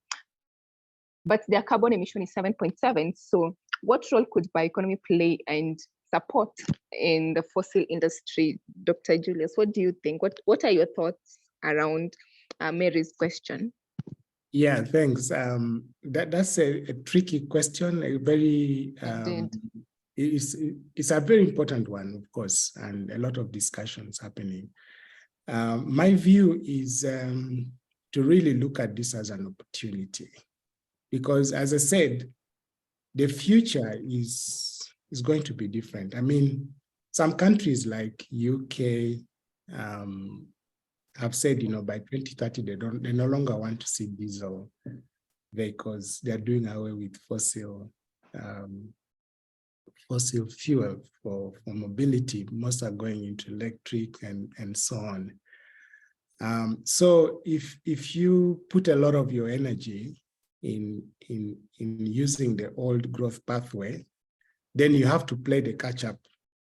But their carbon emission is 7.7. So what role could bioeconomy play and support in the fossil industry? Dr. Julius, what do you think? What are your thoughts around Mary's question? Yeah, thanks. That's a tricky question, a very, it's a very important one, of course, and a lot of discussions happening. My view is to really look at this as an opportunity, because as I said, the future is going to be different. I mean, some countries like UK have said, by 2030, they no longer want to see diesel vehicles. They're doing away with fossil fuel for mobility. Most are going into electric and so on. So if you put a lot of your energy in using the old growth pathway, then you have to play the catch up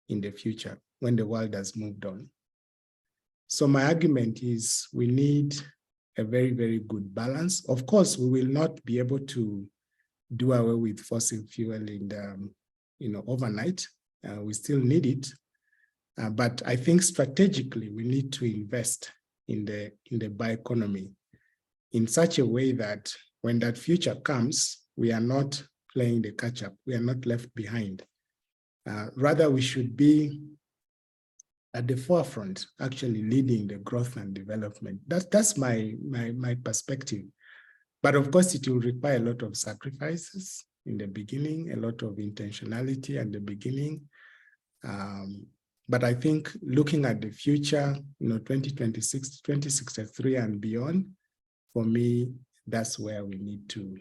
in the future when the world has moved on. So my argument is we need a very, very good balance. Of course, we will not be able to do away with fossil fuel in overnight. We still need it. But I think strategically, we need to invest in the bioeconomy in such a way that when that future comes, we are not playing the catch up. We are not left behind. Rather, we should be at the forefront, actually leading the growth and development. That's my perspective. But of course, it will require a lot of sacrifices in the beginning, a lot of intentionality at the beginning. But I think looking at the future, 2026, 2063 and beyond, for me, that's where we need to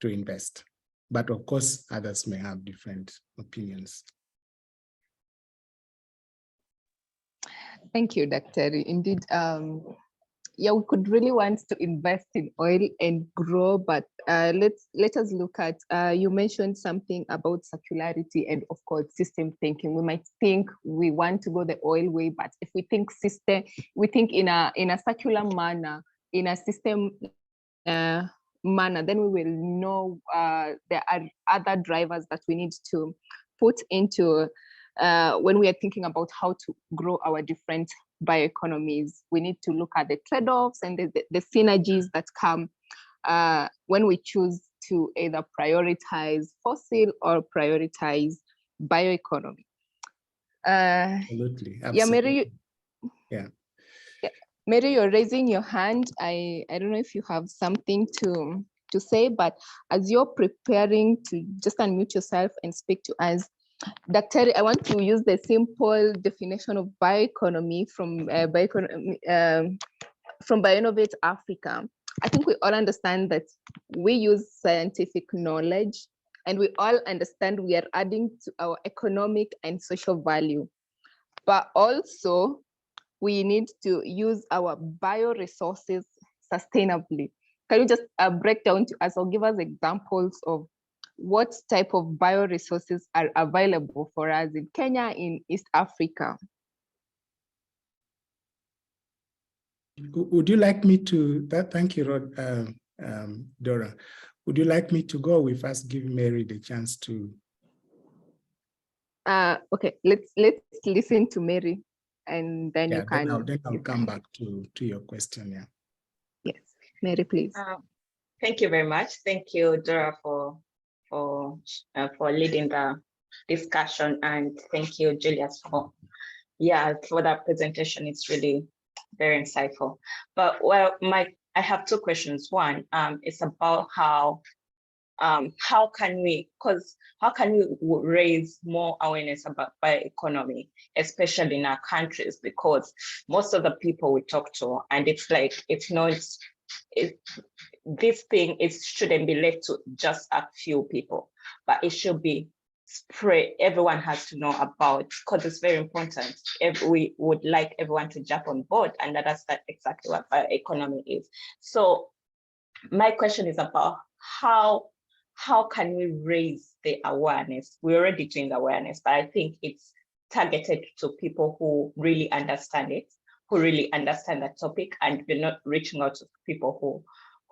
invest. But of course, others may have different opinions. Thank you, Dr. Indeed, yeah, we could really want to invest in oil and grow, but let us look at, you mentioned something about circularity and of course system thinking. We might think we want to go the oil way, but if we think system, we think in a circular manner, in a system manner, then we will know there are other drivers that we need to put into when we are thinking about how to grow our different bioeconomies. We need to look at the trade-offs and the synergies that come when we choose to either prioritize fossil or prioritize bioeconomy. Absolutely. Yeah, Mary. Yeah. Mary, you're raising your hand. I don't know if you have something to say, but as you're preparing to just unmute yourself and speak to us, Dr. I want to use the simple definition of bioeconomy from Bioinnovate Africa. I think we all understand that we use scientific knowledge, and we all understand we are adding to our economic and social value. But also, we need to use our bioresources sustainably. Can you just break down to us or give us examples of what type of bioresources are available for us in Kenya, in East Africa? Would you like me to, thank you, Dora. Would you like me to go with us, give Mary the chance to? Okay, let's listen to Mary, and then you can. Then I'll come back to your question. Yeah. Yes, Mary, please. Thank you very much. Thank you, Dora, for leading the discussion, and thank you, Julius, for that presentation. It's really very insightful. But well, I have two questions. One, it's about how can we raise more awareness about bioeconomy, especially in our countries, because most of the people we talk to, and it's like, this thing shouldn't be left to just a few people, but it should be spread. Everyone has to know about, because it's very important. We would like everyone to jump on board, and that's exactly what bioeconomy is. So my question is about how can we raise the awareness? We're already doing the awareness, but I think it's targeted to people who really understand it, who really understand that topic, and we're not reaching out to people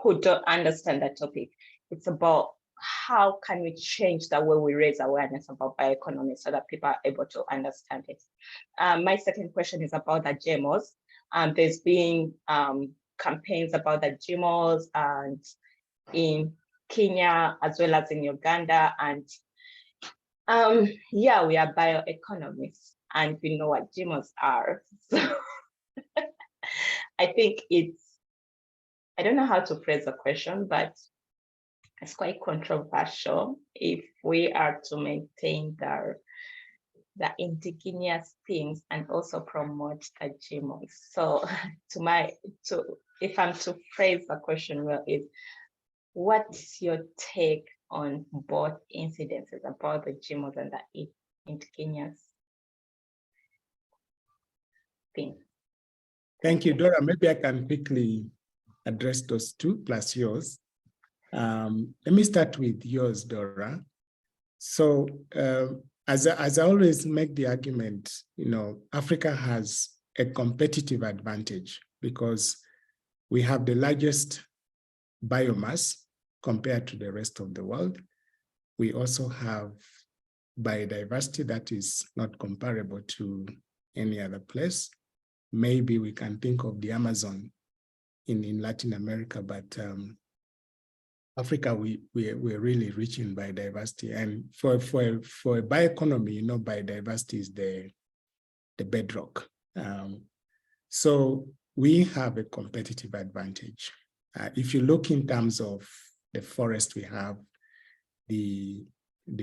who don't understand that topic. It's about how can we change the way we raise awareness about bioeconomy so that people are able to understand it. My second question is about the GMOs. There's been campaigns about the GMOs, and in Kenya as well as in Uganda, and we are bioeconomists and we know what GMOs are. So I think I don't know how to phrase the question, but it's quite controversial if we are to maintain the indigenous things and also promote the GMOs. So if I'm to phrase the question well, is what's your take on both incidences about the GMOs and the indigenous thing? Thank you, Dora. Maybe I can quickly address those two plus yours. Let me start with yours, Dora. So as I always make the argument, Africa has a competitive advantage because we have the largest biomass compared to the rest of the world. We also have biodiversity that is not comparable to any other place. Maybe we can think of the Amazon in Latin America, but Africa, we're really rich in biodiversity. And for a bioeconomy, biodiversity is the bedrock. So we have a competitive advantage. If you look in terms of the forest, we have the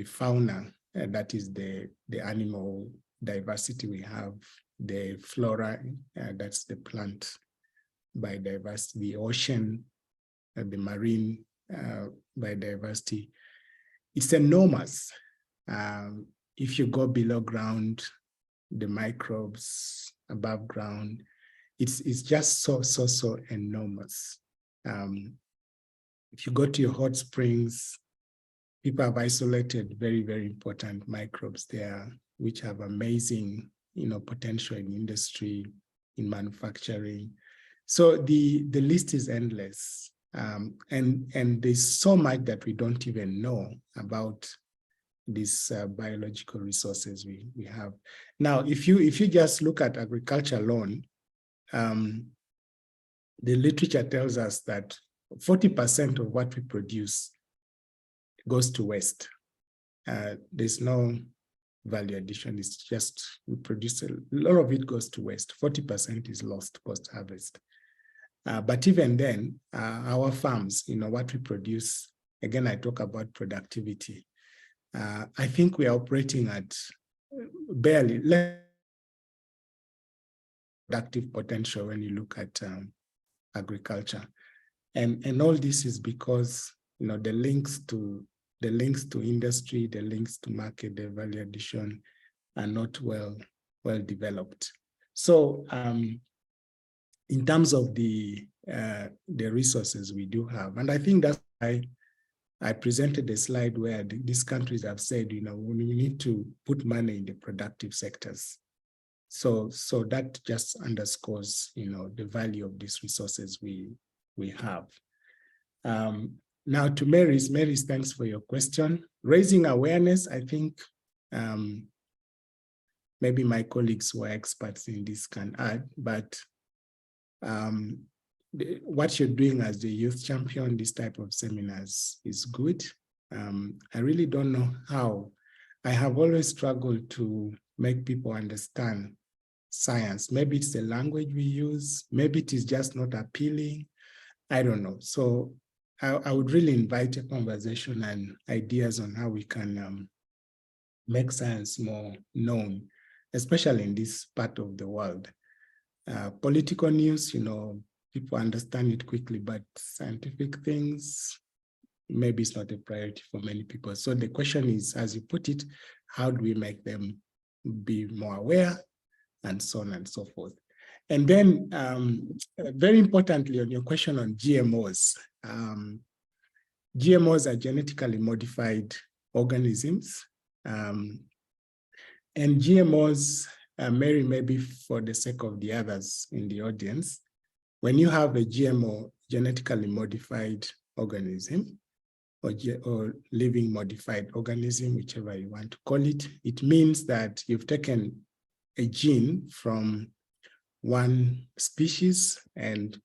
fauna, that is the animal diversity. We have the flora, that's the plant biodiversity, the ocean, the marine biodiversity. it's enormous. If you go below ground, the microbes above ground, it's just so enormous. If you go to your hot springs, people have isolated very important microbes there, which have amazing, potential in industry, in manufacturing. So the list is endless. And there's so much that we don't even know about these biological resources we have. Now, if you just look at agriculture alone, the literature tells us that 40% of what we produce goes to waste. There's no value addition. It's just we produce a lot of it goes to waste. 40% is lost post-harvest. But even then, our farms, what we produce, again, I talk about productivity. I think we are operating at barely less productive potential when you look at agriculture. And all this is because, the links to industry, the links to market, the value addition are not well developed. So in terms of the resources we do have, and I think that's why I presented a slide where these countries have said, we need to put money in the productive sectors. So that just underscores, the value of these resources we have. Now to Mary's, thanks for your question. Raising awareness, I think maybe my colleagues who are experts in this can add, but what you're doing as the youth champion, this type of seminars is good. I really don't know how. I have always struggled to make people understand science. Maybe it's the language we use. Maybe it is just not appealing. I don't know. So I would really invite a conversation and ideas on how we can make science more known, especially in this part of the world. Political news, people understand it quickly, but scientific things, maybe it's not a priority for many people. So the question is, as you put it, how do we make them be more aware, and so on and so forth. And then very importantly, on your question on GMOs, GMOs are genetically modified organisms. And GMOs, Mary, maybe for the sake of the others in the audience, when you have a GMO, genetically modified organism, or living modified organism, whichever you want to call it, it means that you've taken a gene from one species and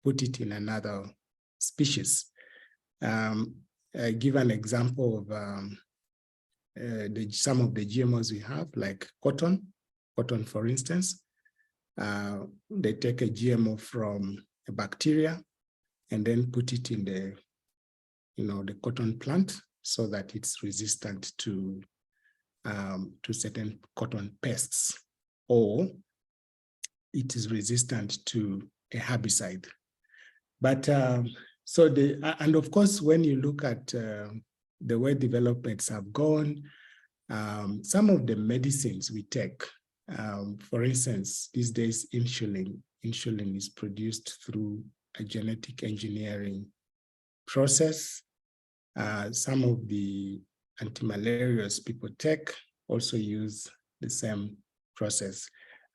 put it in another species. I give an example of some of the GMOs we have, like cotton, for instance. They take a GMO from a bacteria and then put it in the cotton plant so that it's resistant to certain cotton pests, or it is resistant to a herbicide. But and of course, when you look at the way developments have gone, some of the medicines we take, for instance, these days insulin is produced through a genetic engineering process. Some of the antimalarials people take also use the same process.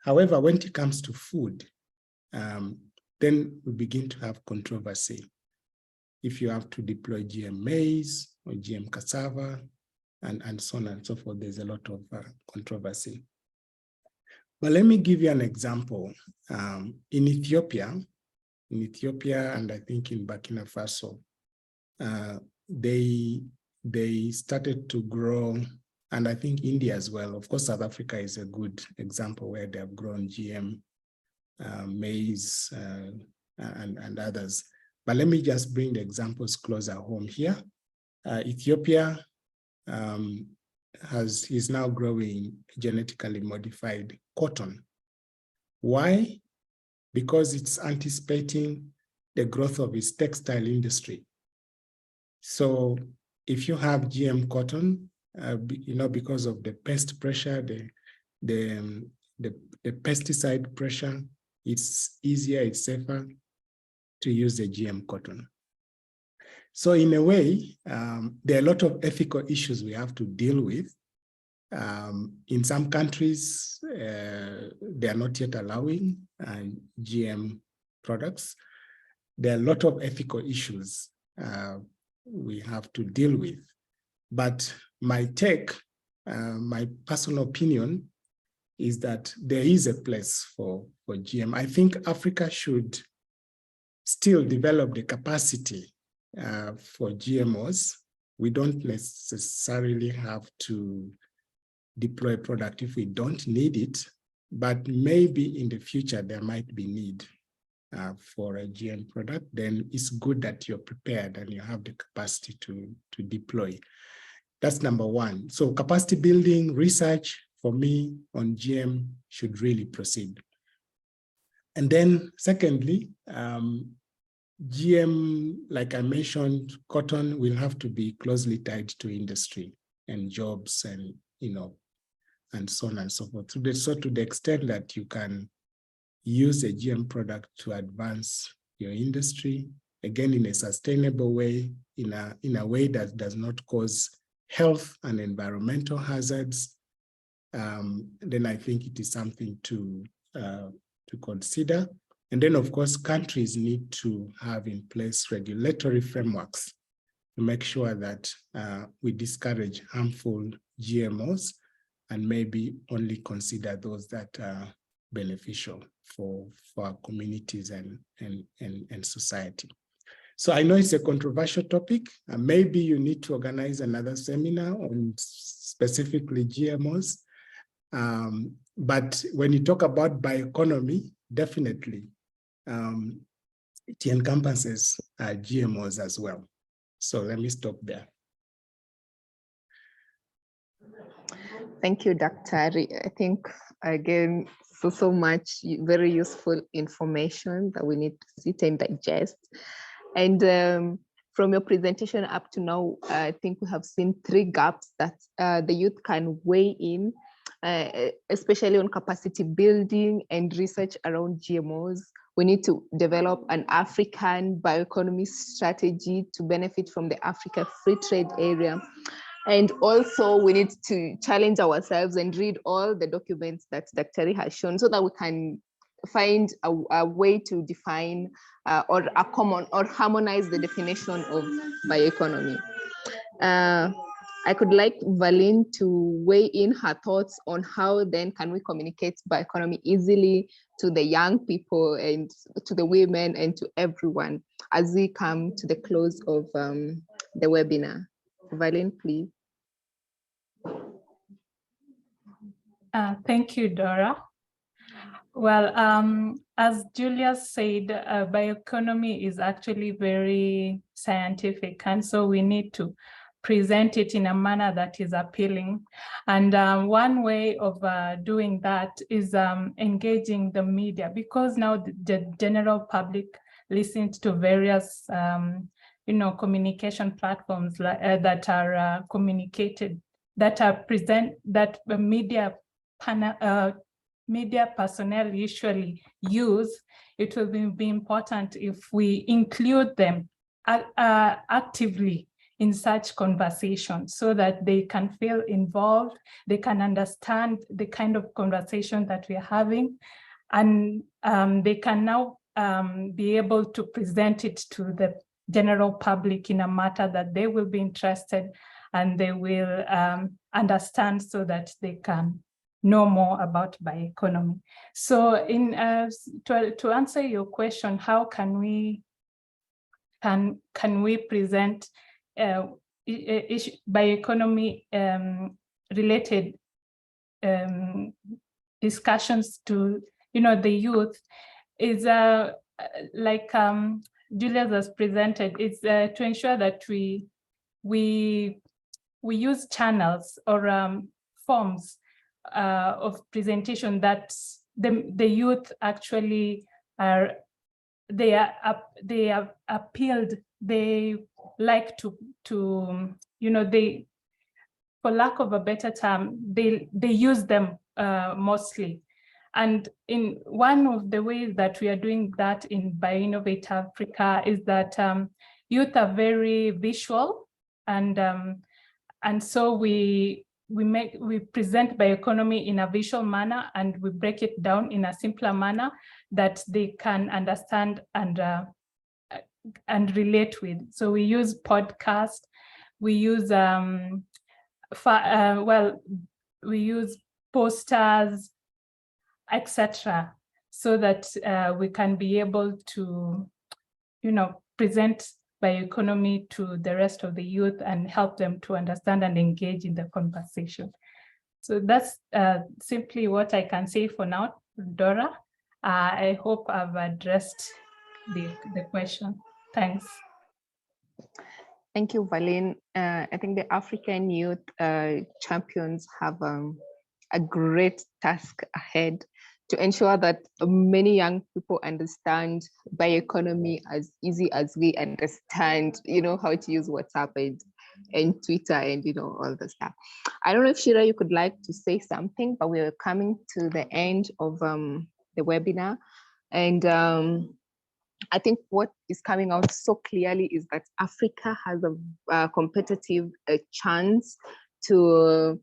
However, when it comes to food, then we begin to have controversy. If you have to deploy GM maize or GM cassava, and so on and so forth, there's a lot of controversy. But let me give you an example. In Ethiopia, and I think in Burkina Faso, they started to grow, and I think India as well. Of course, South Africa is a good example where they have grown GM maize and others. But let me just bring the examples closer home here. Ethiopia is now growing genetically modified cotton. Why? Because it's anticipating the growth of its textile industry. So if you have GM cotton, because of the pest pressure, the pesticide pressure, it's easier, it's safer to use the GM cotton. So in a way, there are a lot of ethical issues we have to deal with. In some countries, they are not yet allowing GM products. There are a lot of ethical issues we have to deal with. But my take, my personal opinion, is that there is a place for GM. I think Africa should still develop the capacity for GMOs. We don't necessarily have to deploy a product if we don't need it, but maybe in the future there might be need for a GM product. Then it's good that you're prepared and you have the capacity to deploy. That's number one. So capacity building, research for me on GM should really proceed. And then secondly, GM, like I mentioned, cotton will have to be closely tied to industry and jobs and, and so on and so forth. So to the extent that you can use a GM product to advance your industry, again, in a sustainable way, in a way that does not cause health and environmental hazards, then I think it is something to consider. And then, of course, countries need to have in place regulatory frameworks to make sure that we discourage harmful GMOs and maybe only consider those that are beneficial for our communities and society. So I know it's a controversial topic. Maybe you need to organize another seminar on specifically GMOs. But when you talk about bioeconomy, definitely it encompasses GMOs as well. So let me stop there. Thank you, Dr. Ari. I think, again, so much very useful information that we need to sit and digest. And from your presentation up to now, I think we have seen 3 gaps that the youth can weigh in, especially on capacity building and research around GMOs. We need to develop an African bioeconomy strategy to benefit from the Africa Free Trade Area. And also we need to challenge ourselves and read all the documents that Dr. Ari has shown so that we can find a way to define or a common or harmonize the definition of bioeconomy. I could like Valine to weigh in her thoughts on how then can we communicate bioeconomy easily to the young people and to the women and to everyone as we come to the close of the webinar. Valine, please. Thank you, Dora. Well, as Julia said, bioeconomy is actually very scientific, and so we need to present it in a manner that is appealing. And one way of doing that is engaging the media, because now the general public listens to various communication platforms that are communicated, that are that the media personnel usually use. It will be important if we include them actively in such conversations so that they can feel involved, they can understand the kind of conversation that we're having, and they can now be able to present it to the general public in a matter that they will be interested and they will understand, so that they can know more about bioeconomy. So to answer your question, how can we present bioeconomy related discussions to the youth, is like Julia has presented. It's to ensure that we use channels or forms of presentation that the youth actually are appealed, they like to they, for lack of a better term, they use them mostly. And in one of the ways that we are doing that in Bioinnovate Africa is that youth are very visual, and so we present bioeconomy in a visual manner, and we break it down in a simpler manner that they can understand and relate with. So we use podcasts, we use we use posters, etc., so that we can be able to, present bioeconomy to the rest of the youth and help them to understand and engage in the conversation. So that's simply what I can say for now, Dora. I hope I've addressed the question. Thanks. Thank you, Valine. I think the African Youth Champions have a great task ahead to ensure that many young people understand bioeconomy as easy as we understand, how to use WhatsApp and Twitter and, all the stuff. I don't know if Shira, you could like to say something, but we're coming to the end of the webinar. And I think what is coming out so clearly is that Africa has a competitive chance to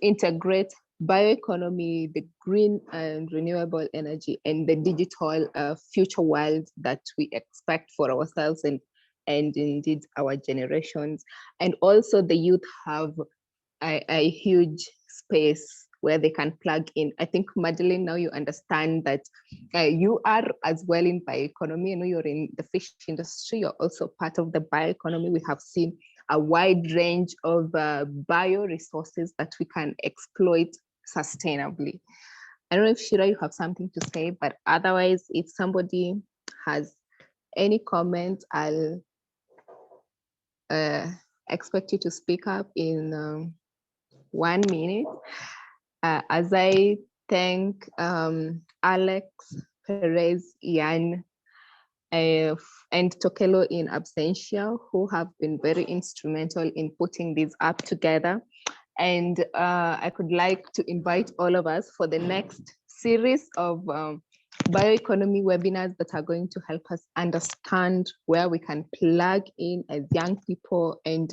integrate bioeconomy, the green and renewable energy, and the digital future world that we expect for ourselves and indeed our generations. And also the youth have a huge space where they can plug in. I think, Madeleine, now you understand that you are as well in bioeconomy. I know you're in the fish industry, you're also part of the bioeconomy. We have seen a wide range of bioresources that we can exploit sustainably. I don't know if Shira, you have something to say, but otherwise, if somebody has any comment, I'll expect you to speak up in 1 minute. As I thank Alex, Perez, Ian, and Tokelo in absentia, who have been very instrumental in putting this up together. And I could like to invite all of us for the next series of bioeconomy webinars that are going to help us understand where we can plug in as young people and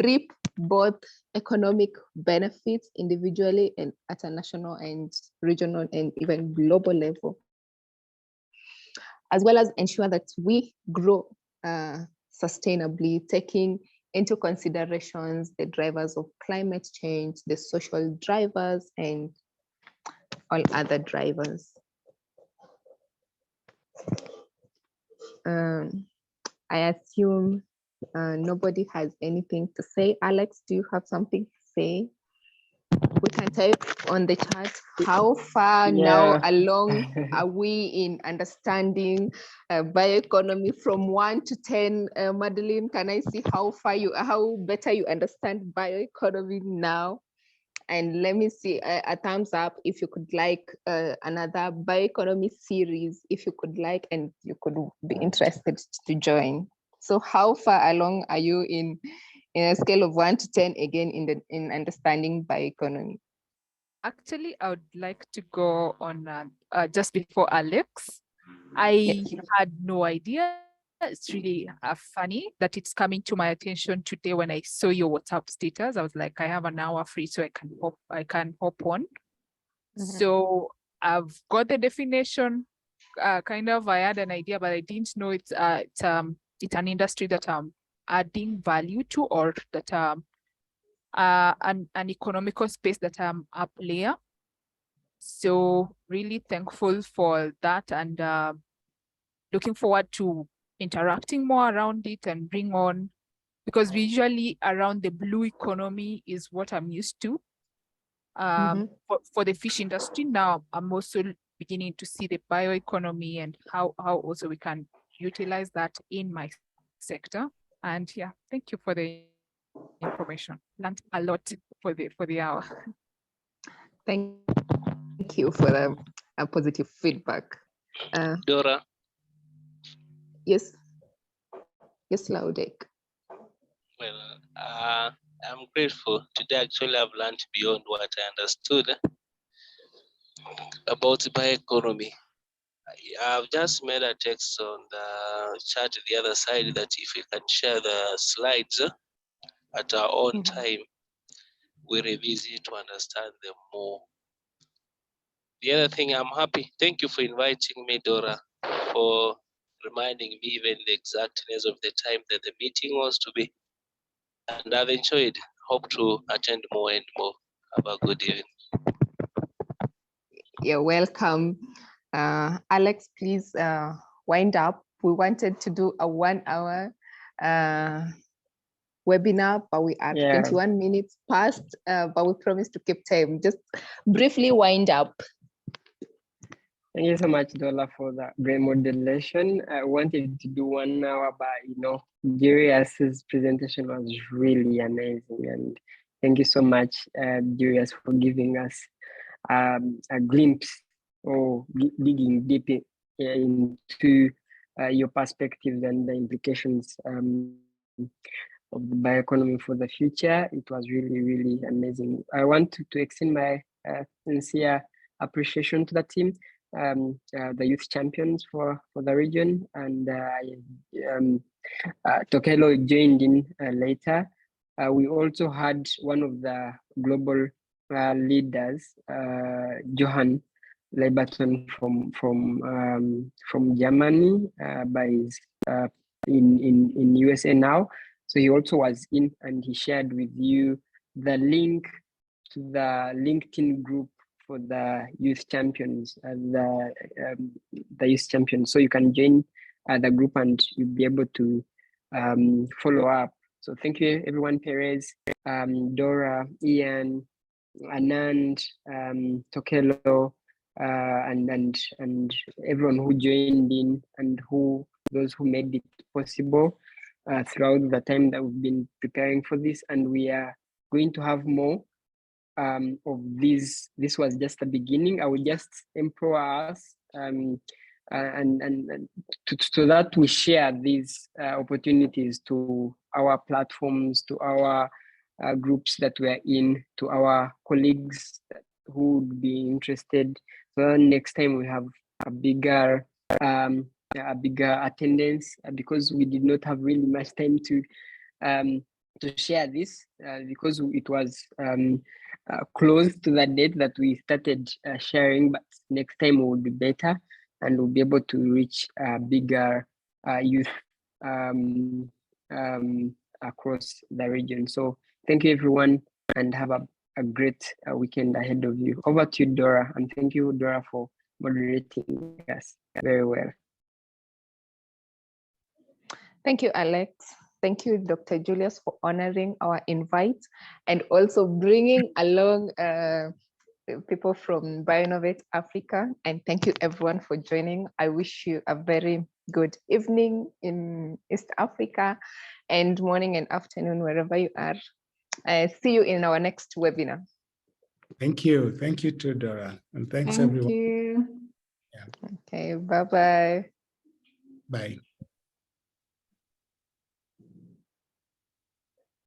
reap both economic benefits individually and at a national and regional and even global level, as well as ensure that we grow sustainably, taking into considerations the drivers of climate change, the social drivers, and all other drivers. I assume nobody has anything to say. Alex, do you have something to say? We can type on the chat. How far now along are we in understanding bioeconomy from 1 to 10? Madeleine, can I see how better you understand bioeconomy now? And let me see a thumbs up if you could like another bioeconomy series, if you could like, and you could be interested to join. So how far along are you in a scale of 1 to 10 again in understanding bioeconomy? Actually, I would like to go on just before Alex. I had no idea. It's really funny that it's coming to my attention today when I saw your WhatsApp status. I was like, I have an hour free, so I can hop on. So I've got the definition. Kind of, I had an idea, but I didn't know it's an industry that I'm adding value to, or that an economical space that I'm a player. So really thankful for that, and looking forward to interacting more around it and bring on, because we usually around the blue economy is what I'm used to. For the fish industry now, I'm also beginning to see the bioeconomy and how also we can utilize that in my sector. And yeah, thank you for the information. Learned a lot for the hour. Thank you for the positive feedback. Dora. Yes. Yes, Laudek. Well, I'm grateful. Today, actually, I've learned beyond what I understood about bioeconomy. I've just made a text on the chat the other side that if we can share the slides at our own time, we revisit to understand them more. The other thing, I'm happy. Thank you for inviting me, Dora, for reminding me even the exactness of the time that the meeting was to be. And I've enjoyed. Hope to attend more and more. Have a good evening. You're welcome. Alex, please wind up. We wanted to do a 1 hour webinar, but we are 21 minutes past, but we promised to keep time. Just briefly wind up. Thank you so much, Dola, for that great moderation. I wanted to do 1 hour, but Darius's presentation was really amazing, and thank you so much, Darius, for giving us a glimpse or digging deep into your perspectives and the implications of the bioeconomy for the future. It was really, really amazing. I want to extend my sincere appreciation to the team, the youth champions for the region, and Tokelo joined in later. We also had one of the global leaders, Johan Leiberton from Germany, but is in USA now. So he also was in, and he shared with you the link to the LinkedIn group for the youth champions, the youth champions. So you can join the group and you'll be able to follow up. So thank you, everyone. Perez, Dora, Ian, Anand, Tokelo, and everyone who joined in, and those who made it possible throughout the time that we've been preparing for this. And we are going to have more of these. This was just the beginning. I will just empower us and so that we share these opportunities to our platforms, to our groups that we are in, to our colleagues who would be interested. So next time we have a bigger attendance, because we did not have really much time to share this, because it was close to the date that we started sharing. But next time will be better, and we'll be able to reach bigger youth across the region. So thank you, everyone, and have a great weekend ahead of you. Over to you, Dora, and thank you, Dora, for moderating us very well. Thank you, Alex. Thank you, Dr. Julius, for honoring our invite and also bringing along people from Bioinnovate Africa. And thank you, everyone, for joining. I wish you a very good evening in East Africa, and morning and afternoon, wherever you are. See you in our next webinar. Thank you. Thank you too, Dora. And thanks, everyone. Thank you. Yeah. Okay, bye-bye. Bye.